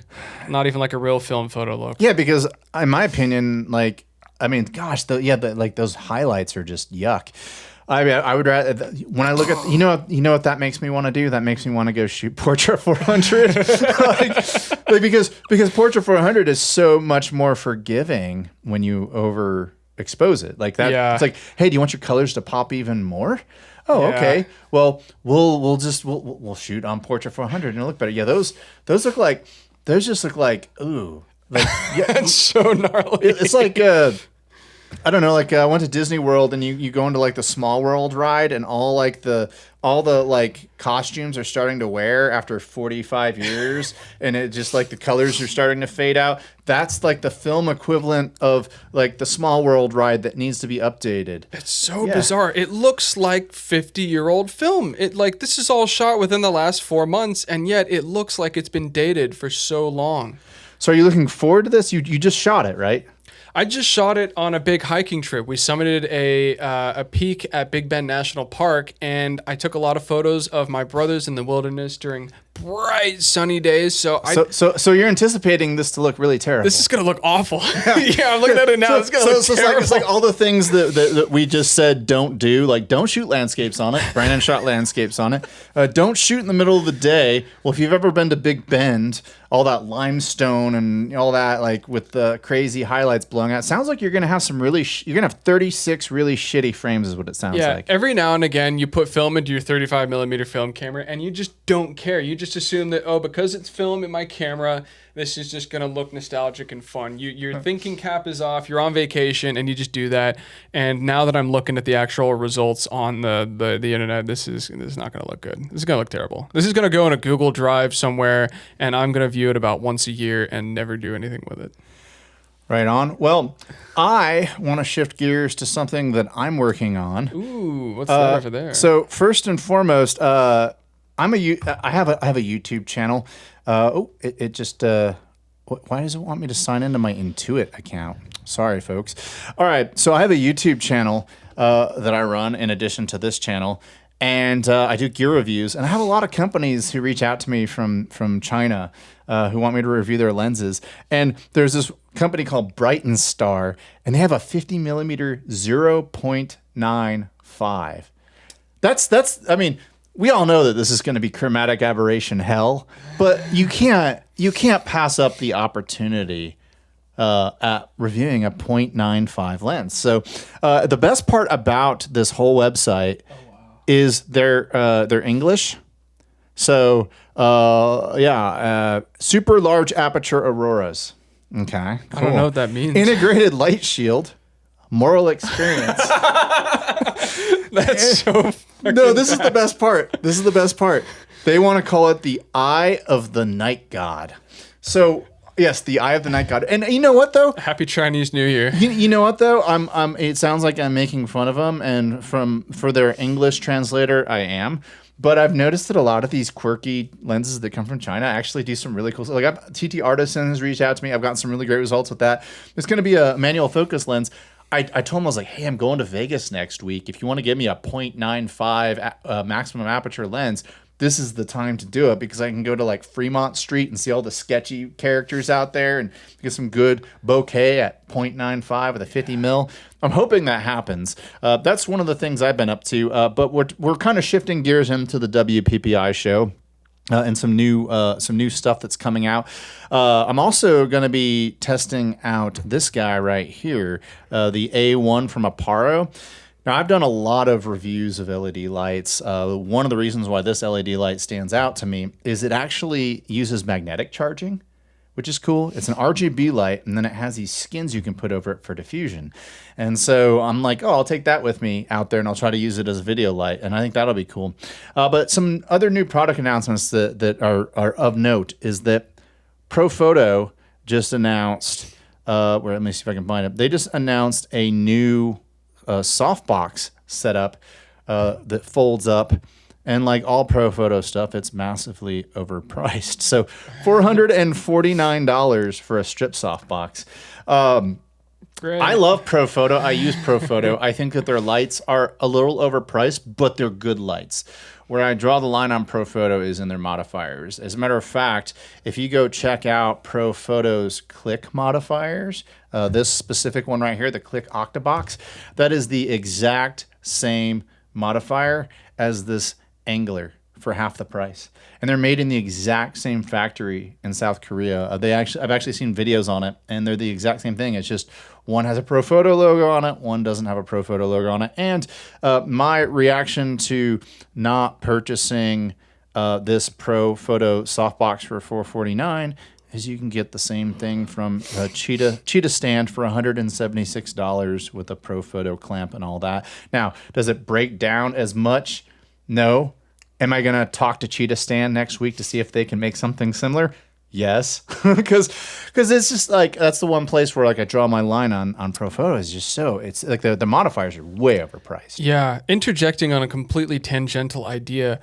not even like a real film photo look. Yeah, because in my opinion, gosh, those highlights are just yuck. I would rather, when I look at, you know what that makes me want to do? That makes me want to go shoot Portra 400. because Portra 400 is so much more forgiving when you overexpose it. Like that, yeah. It's like, hey, do you want your colors to pop even more? Oh, yeah. Okay. Well, we'll shoot on Portra 400 and it'll look better. Yeah, those just look like, ooh. Like, yeah, that's so gnarly. It's like, I don't know, like I went to Disney World and you go into like the Small World ride and all the like costumes are starting to wear after 45 years and it just like the colors are starting to fade out. That's like the film equivalent of like the Small World ride that needs to be updated. It's so bizarre. It looks like 50-year-old film. It like this is all shot within the last 4 months and yet it looks like it's been dated for so long. So are you looking forward to this? You just shot it, right? I just shot it on a big hiking trip. We summited a peak at Big Bend National Park, and I took a lot of photos of my brothers in the wilderness during bright sunny days. So you're anticipating this to look really terrible. this is gonna look awful. Yeah, I'm looking at it now. It's gonna look terrible. It's like all the things that we just said don't do. Like, don't shoot landscapes on it. Brandon shot landscapes on it. Don't shoot in the middle of the day. Well, if you've ever been to Big Bend, all that limestone and all that, like with the crazy highlights blowing out, sounds like you're gonna have some really. You're gonna have 36 really shitty frames, is what it sounds like. Every now and again, you put film into your 35 millimeter film camera, and you just don't care. You just assume that because it's film in my camera, this is just gonna look nostalgic and fun. Your thinking cap is off. You're on vacation, and you just do that. And now that I'm looking at the actual results on the internet, this is not gonna look good. This is gonna look terrible. This is gonna go in a Google Drive somewhere, and I'm gonna view it about once a year and never do anything with it. Right on. Well, I want to shift gears to something that I'm working on. Ooh, what's that over there? So first and foremost, I have a YouTube channel. It just why does it want me to sign into my Intuit account? Sorry, folks. All right, so I have a YouTube channel that I run in addition to this channel, and I do gear reviews. And I have a lot of companies who reach out to me from China who want me to review their lenses. And there's this company called Brighton Star, and they have a 50 millimeter 0.95. That's. I mean, we all know that this is going to be chromatic aberration hell, but you can't pass up the opportunity at reviewing a 0.95 lens. So the best part about this whole website is they're English. So super large aperture auroras. Okay, cool. I don't know what that means. Integrated light shield, moral experience. That's so. No, this is the best part. This is the best part. They want to call it the Eye of the Night God. So yes, the Eye of the Night God. And you know what though? Happy Chinese New Year. You know what though? It sounds like I'm making fun of them, and for their English translator, I am. But I've noticed that a lot of these quirky lenses that come from China actually do some really cool stuff. Like TT Artisan has reached out to me. I've gotten some really great results with that. It's going to be a manual focus lens. I told him, I was like, hey, I'm going to Vegas next week. If you want to give me a 0.95 maximum aperture lens, this is the time to do it, because I can go to like Fremont Street and see all the sketchy characters out there and get some good bokeh at 0.95 with a 50 mil. I'm hoping that happens. That's one of the things I've been up to. But we're kind of shifting gears into the WPPI show. And some new stuff that's coming out. I'm also going to be testing out this guy right here, the A1 from Aparo. Now, I've done a lot of reviews of LED lights. One of the reasons why this LED light stands out to me is it actually uses magnetic charging, which is cool. It's an RGB light, and then it has these skins you can put over it for diffusion. And so I'm like, oh, I'll take that with me out there, and I'll try to use it as a video light, and I think that'll be cool. But some other new product announcements that are of note is that Profoto just announced, let me see if I can find it. They just announced a new softbox setup that folds up. And like all Profoto stuff, it's massively overpriced. So $449 for a strip softbox. Great. I love Profoto. I use Profoto. I think that their lights are a little overpriced, but they're good lights. Where I draw the line on Profoto is in their modifiers. As a matter of fact, if you go check out Profoto's click modifiers, this specific one right here, the click Octabox, that is the exact same modifier as this Angler for half the price, and they're made in the exact same factory in South Korea. I've actually seen videos on it, and they're the exact same thing. It's just one has a Profoto logo on it, one doesn't have a Profoto logo on it. And my reaction to not purchasing this Profoto softbox for $449 is you can get the same thing from Cheetah Stand for $176 with a Profoto clamp and all that. Now, does it break down as much? No. Am I going to talk to Cheetah Stand next week to see if they can make something similar? Yes. Because it's just like, that's the one place where like I draw my line on Profoto is just so, it's like the modifiers are way overpriced. Yeah. Interjecting on a completely tangential idea,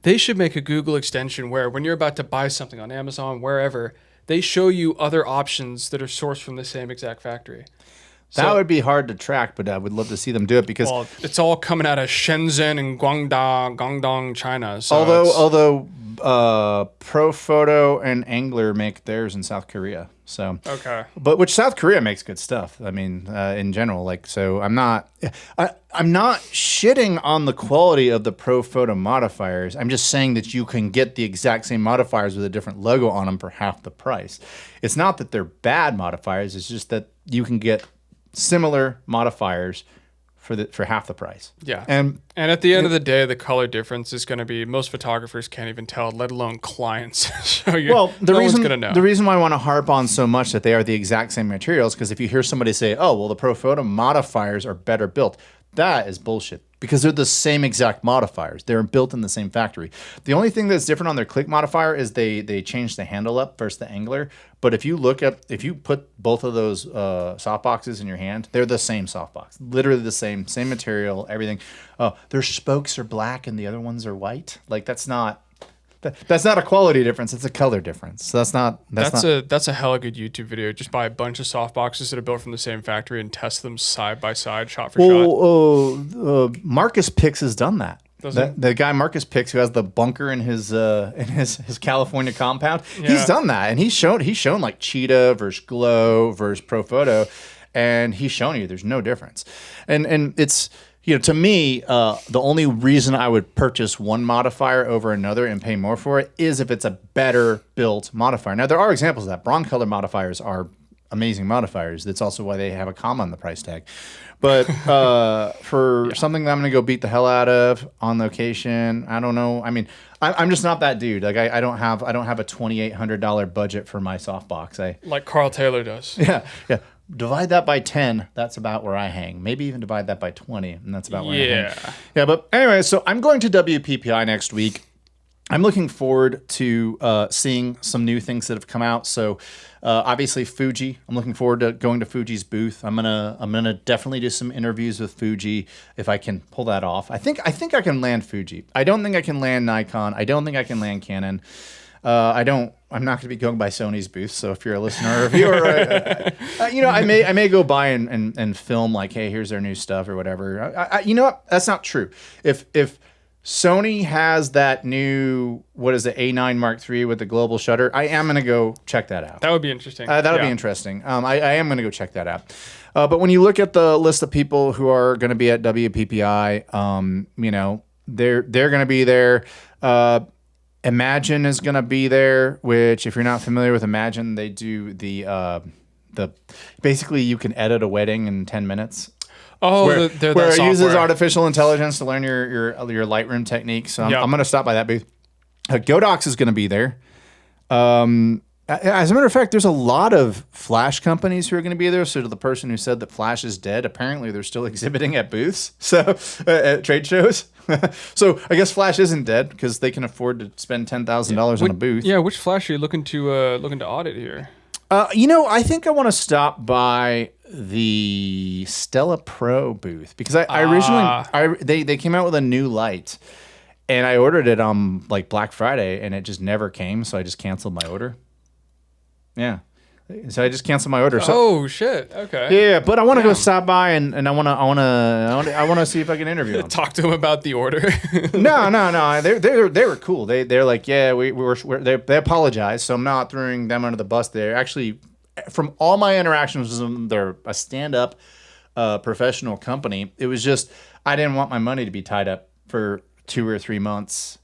they should make a Google extension where when you're about to buy something on Amazon, wherever, they show you other options that are sourced from the same exact factory. That would be hard to track, but I would love to see them do it because... Well, it's all coming out of Shenzhen and Guangdong, China. So although Profoto and Angler make theirs in South Korea. So Okay. but which South Korea makes good stuff. I mean, in general, like, so I'm not shitting on the quality of the Profoto modifiers. I'm just saying that you can get the exact same modifiers with a different logo on them for half the price. It's not that they're bad modifiers. It's just that you can get similar modifiers for half the price. Yeah. And at the end of the day, the color difference is going to be, most photographers can't even tell, let alone clients. So well, the no reason one's going to know. the reason why I want to harp on so much that they are the exact same materials, because if you hear somebody say, "Oh, well, the Profoto modifiers are better built," that is bullshit. Because they're the same exact modifiers. They're built in the same factory. The only thing that's different on their click modifier is they changed the handle up versus the angler. But if you put both of those softboxes in your hand, they're the same softbox. Literally the same material, everything. Their spokes are black and the other ones are white. Like, that's not a quality difference. It's a color difference. So That's a hella good YouTube video. Just buy a bunch of soft boxes that are built from the same factory and test them side by side, shot for shot. Marcus Pix has done that. Does he? The guy Marcus Pix, who has the bunker in his California compound, he's done that, and he's shown like Cheetah versus Glow versus Profoto, and he's shown you there's no difference, and it's. To me, the only reason I would purchase one modifier over another and pay more for it is if it's a better built modifier. Now, there are examples of that. Broncolor modifiers are amazing modifiers. That's also why they have a comma on the price tag. But for something that I'm going to go beat the hell out of on location, I don't know. I mean, I'm just not that dude. Like, I don't have a $2,800 budget for my softbox. Like Carl Taylor does. Yeah. Divide that by 10, that's about where I hang. Maybe even divide that by 20, and that's about where I hang. Yeah, but anyway, so I'm going to WPPI next week. I'm looking forward to seeing some new things that have come out. So obviously Fuji. I'm looking forward to going to Fuji's booth. I'm gonna definitely do some interviews with Fuji if I can pull that off. I think I can land Fuji. I don't think I can land Nikon. I don't think I can land Canon. I'm not going to be going by Sony's booth. So if you're a listener or viewer, I may go by and film like, hey, here's their new stuff or whatever. You know what? That's not true. If Sony has that new, what is it, A9 Mark III with the global shutter, I am going to go check that out. That would be interesting. That'll be interesting. I am going to go check that out. But when you look at the list of people who are going to be at WPPI, they're going to be there. Imagine is going to be there, which if you're not familiar with Imagine, they do the basically you can edit a wedding in 10 minutes. Oh, where it uses software. artificial intelligence to learn your Lightroom techniques. So I'm going to stop by that booth. Godox is going to be there. As a matter of fact, there's a lot of Flash companies who are going to be there. So to the person who said that Flash is dead, apparently they're still exhibiting at booths, so at trade shows. So I guess Flash isn't dead because they can afford to spend $10,000 on a booth. Yeah, which Flash are you looking to audit here? I think I want to stop by the Stella Pro booth because I originally they came out with a new light, and I ordered it on like Black Friday, and it just never came, so I just canceled my order. Yeah. So I just canceled my order. So, oh shit! Okay. Yeah, but I want to go stop by and I want to see if I can interview them. Talk to them about the order. No. They were cool. They're like, yeah, they apologized. So I'm not throwing them under the bus. They're actually, from all my interactions with them, they're a stand-up professional company. It was just I didn't want my money to be tied up for 2 or 3 months,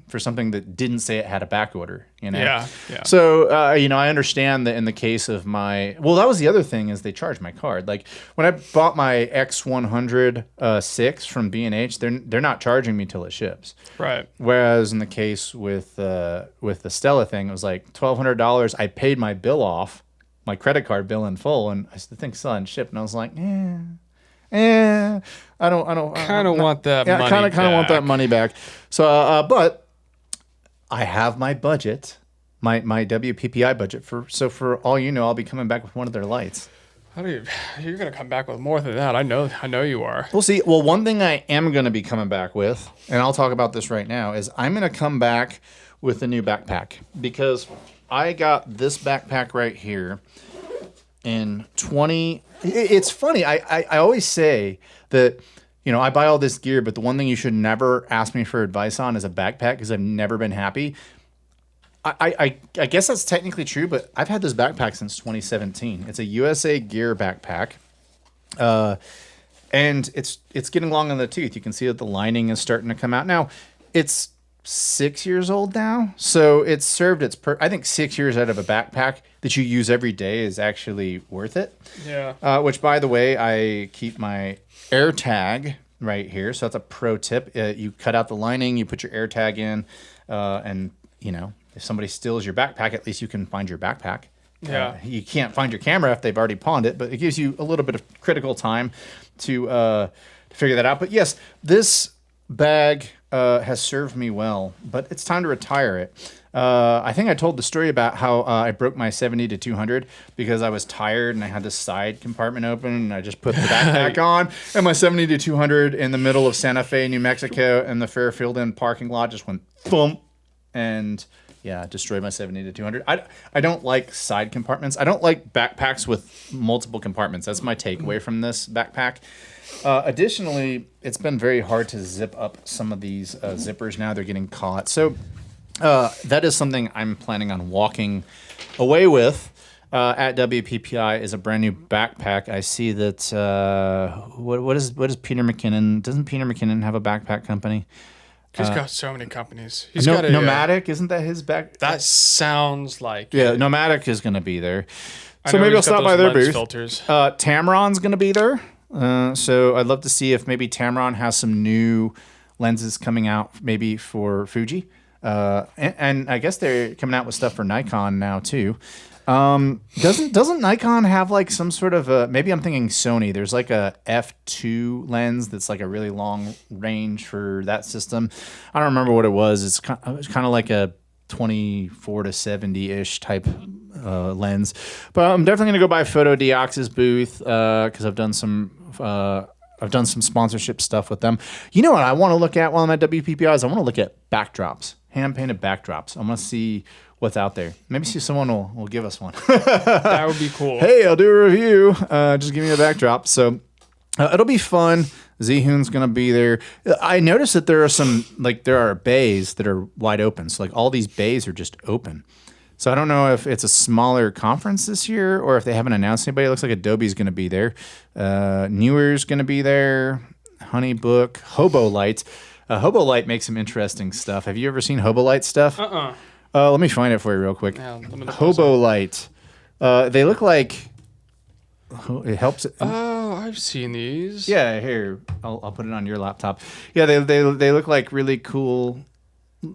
for something that didn't say it had a back order, Yeah. So, I understand that in the case of that was the other thing is they charge my card. Like when I bought my X100 6 from B&H, they're not charging me till it ships. Right. Whereas in the case with the Stella thing, it was like $1,200. I paid my bill off, my credit card bill in full, and the thing still hadn't shipped, and I was like, I don't kind of want that money back. Kind of want that money back. So, but I have my budget, my WPPI budget for all you know, I'll be coming back with one of their lights. You're going to come back with more than that. I know you are. We'll see. Well, one thing I am going to be coming back with, and I'll talk about this right now, is I'm going to come back with a new backpack because I got this backpack right here in 20. It's funny. I always say that, I buy all this gear, but the one thing you should never ask me for advice on is a backpack because I've never been happy. I guess that's technically true, but I've had this backpack since 2017. It's a USA Gear backpack. And it's getting long in the tooth. You can see that the lining is starting to come out. Now, it's 6 years old now, so it's served its I think 6 years out of a backpack that you use every day is actually worth it. Yeah. Which, by the way, I keep my air tag right here. So that's a pro tip. You cut out the lining, you put your air tag in, and, you know, if somebody steals your backpack, at least you can find your backpack. Yeah. You can't find your camera if they've already pawned it, but it gives you a little bit of critical time to figure that out. But yes, this bag has served me well, but it's time to retire it. I think I told the story about how I broke my 70 to 200 because I was tired and I had this side compartment open and I just put the backpack on, and my 70 to 200 in the middle of Santa Fe, New Mexico, and the Fairfield Inn parking lot just went thump, and yeah, destroyed my 70 to 200. I don't like side compartments. I don't like backpacks with multiple compartments. That's my takeaway from this backpack. Additionally, it's been very hard to zip up some of these zippers now. They're getting caught. So that is something I'm planning on walking away with at WPPI is a brand new backpack. I see that, what is Peter McKinnon? Doesn't Peter McKinnon have a backpack company? He's got so many companies. He's got a Nomadic, isn't that his back? That sounds like Yeah, Nomadic is going to be there. I So know maybe I'll he's got stop by those their lens booth. filters. Tamron's going to be there. So I'd love to see if maybe Tamron has some new lenses coming out, maybe for Fuji. And I guess they're coming out with stuff for Nikon now too. Doesn't Nikon have like some sort of maybe I'm thinking Sony. There's like a f2 lens that's like a really long range for that system. I don't remember what it was. It's kind of like a 24 to 70-ish type lens. But I'm definitely going to go by Photo Deox's booth because I've done some sponsorship stuff with them. You know what I want to look at while I'm at WPPI is I want to look at backdrops, hand-painted backdrops. I want to see what's out there. Maybe see someone will give us one. That would be cool. Hey, I'll do a review. Just give me a backdrop. So it'll be fun. Zihoon's going to be there. I noticed that there are bays that are wide open. So like all these bays are just open. So I don't know if it's a smaller conference this year or if they haven't announced anybody. It looks like Adobe's going to be there. Newer's going to be there. Honeybook, Hobo Light. Hobo Light makes some interesting stuff. Have you ever seen Hobo Light stuff? Let me find it for you real quick. Yeah, Hobo Light. They look like it helps. Oh, I've seen these. Yeah, here I'll put it on your laptop. Yeah, they look like really cool.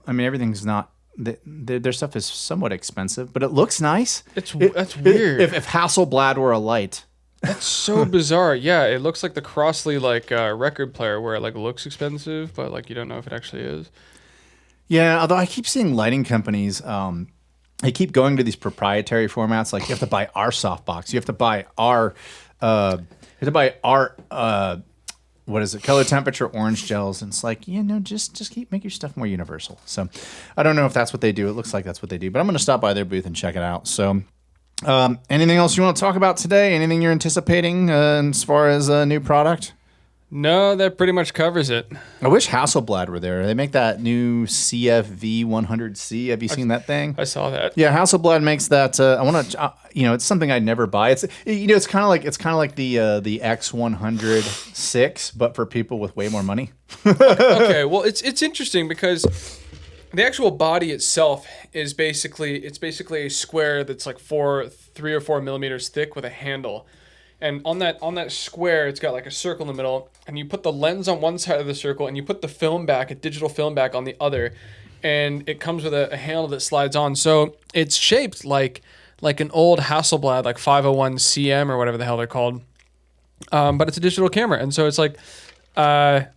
I mean, everything's not. Their stuff is somewhat expensive, but it looks nice. That's weird. If Hasselblad were a light. That's so bizarre. Yeah, it looks like the Crossley record player where it like looks expensive, but like you don't know if it actually is. Yeah, although I keep seeing lighting companies, they keep going to these proprietary formats. Like you have to buy our softbox, you have to buy our, what is it? Color temperature orange gels, and it's like just make your stuff more universal. So I don't know if that's what they do. It looks like that's what they do, but I'm going to stop by their booth and check it out. So. Anything else you want to talk about today? Anything you're anticipating as far as a new product? No, that pretty much covers it. I wish Hasselblad were there. They make that new CFV 100C. Have you seen that thing? I saw that. Yeah, Hasselblad makes that. I want to. It's something I'd never buy. It's kind of like the X100 but for people with way more money. Okay, well, it's interesting because the actual body itself is basically a square that's like 3 or 4 millimeters thick with a handle. And on that square, it's got like a circle in the middle, and you put the lens on one side of the circle, and you put the film back, a digital film back on the other, and it comes with a handle that slides on. So it's shaped like an old Hasselblad, like 501 CM or whatever the hell they're called, but it's a digital camera, and so it's like, I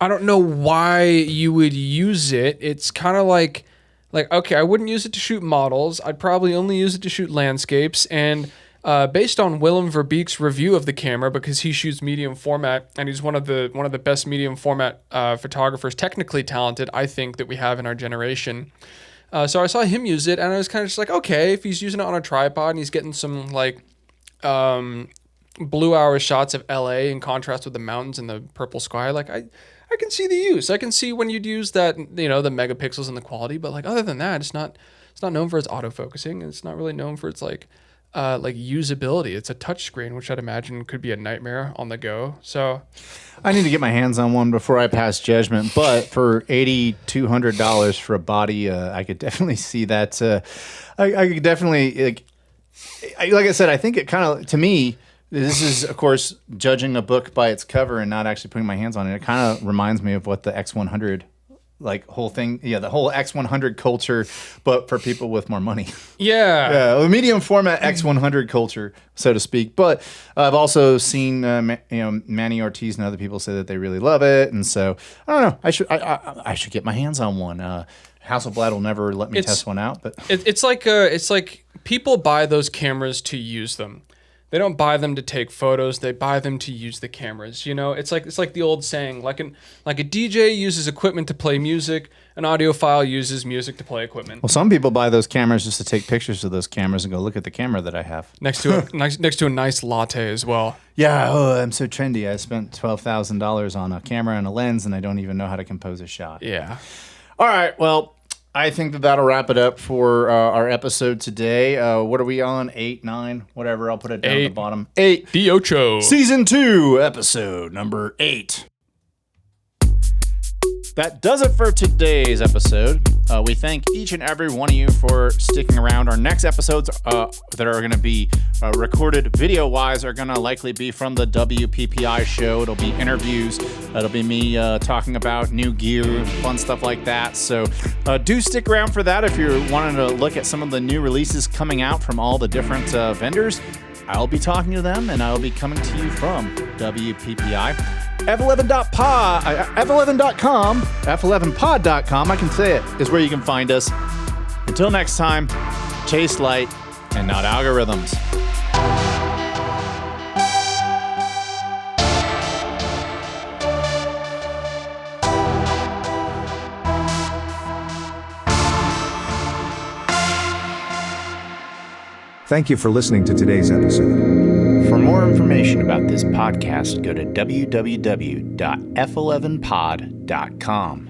don't know why you would use it. It's kind of like okay, I wouldn't use it to shoot models. I'd probably only use it to shoot landscapes, and based on Willem Verbeek's review of the camera, because he shoots medium format and he's one of the best medium format photographers, technically talented, I think, that we have in our generation. So I saw him use it, and I was kind of just like, okay, if he's using it on a tripod and he's getting some like blue hour shots of LA in contrast with the mountains and the purple sky, like I can see the use. I can see when you'd use that, the megapixels and the quality, but like other than that, it's not it's not known for its autofocusing, and it's not really known for its like usability. It's a touch screen, which I'd imagine could be a nightmare on the go. So I need to get my hands on one before I pass judgment. But for $8,200 for a body, I could definitely see that. I could definitely like I said. I think it kind of, to me, this is of course judging a book by its cover and not actually putting my hands on it. It kind of reminds me of what the X100 whole thing, the whole X100 culture, but for people with more money. Yeah, medium format X100 culture, so to speak. But I've also seen Manny Ortiz and other people say that they really love it, and so I don't know. I should get my hands on one. Hasselblad will never let me test one out, but it's like people buy those cameras to use them. They don't buy them to take photos. They buy them to use the cameras. It's like the old saying, like a DJ uses equipment to play music, an audiophile uses music to play equipment. Well, some people buy those cameras just to take pictures of those cameras and go look at the camera that I have next to a nice latte as well. Yeah, I'm so trendy. I spent $12,000 on a camera and a lens, and I don't even know how to compose a shot. Yeah. All right. Well, I think that'll wrap it up for our episode today. What are we on? 8, 9, whatever. I'll put it down at the bottom. 8. The Ocho. Season 2, episode number 8. That does it for today's episode. We thank each and every one of you for sticking around. Our next episodes that are going to be recorded video-wise are going to likely be from the WPPI show. It'll be interviews. It'll be me talking about new gear, fun stuff like that. So do stick around for that if you're wanting to look at some of the new releases coming out from all the different vendors. I'll be talking to them, and I'll be coming to you from WPPI. F11.com, F11pod.com, I can say it, is where you can find us. Until next time, chase light and not algorithms. Thank you for listening to today's episode. For more information about this podcast, go to www.f11pod.com.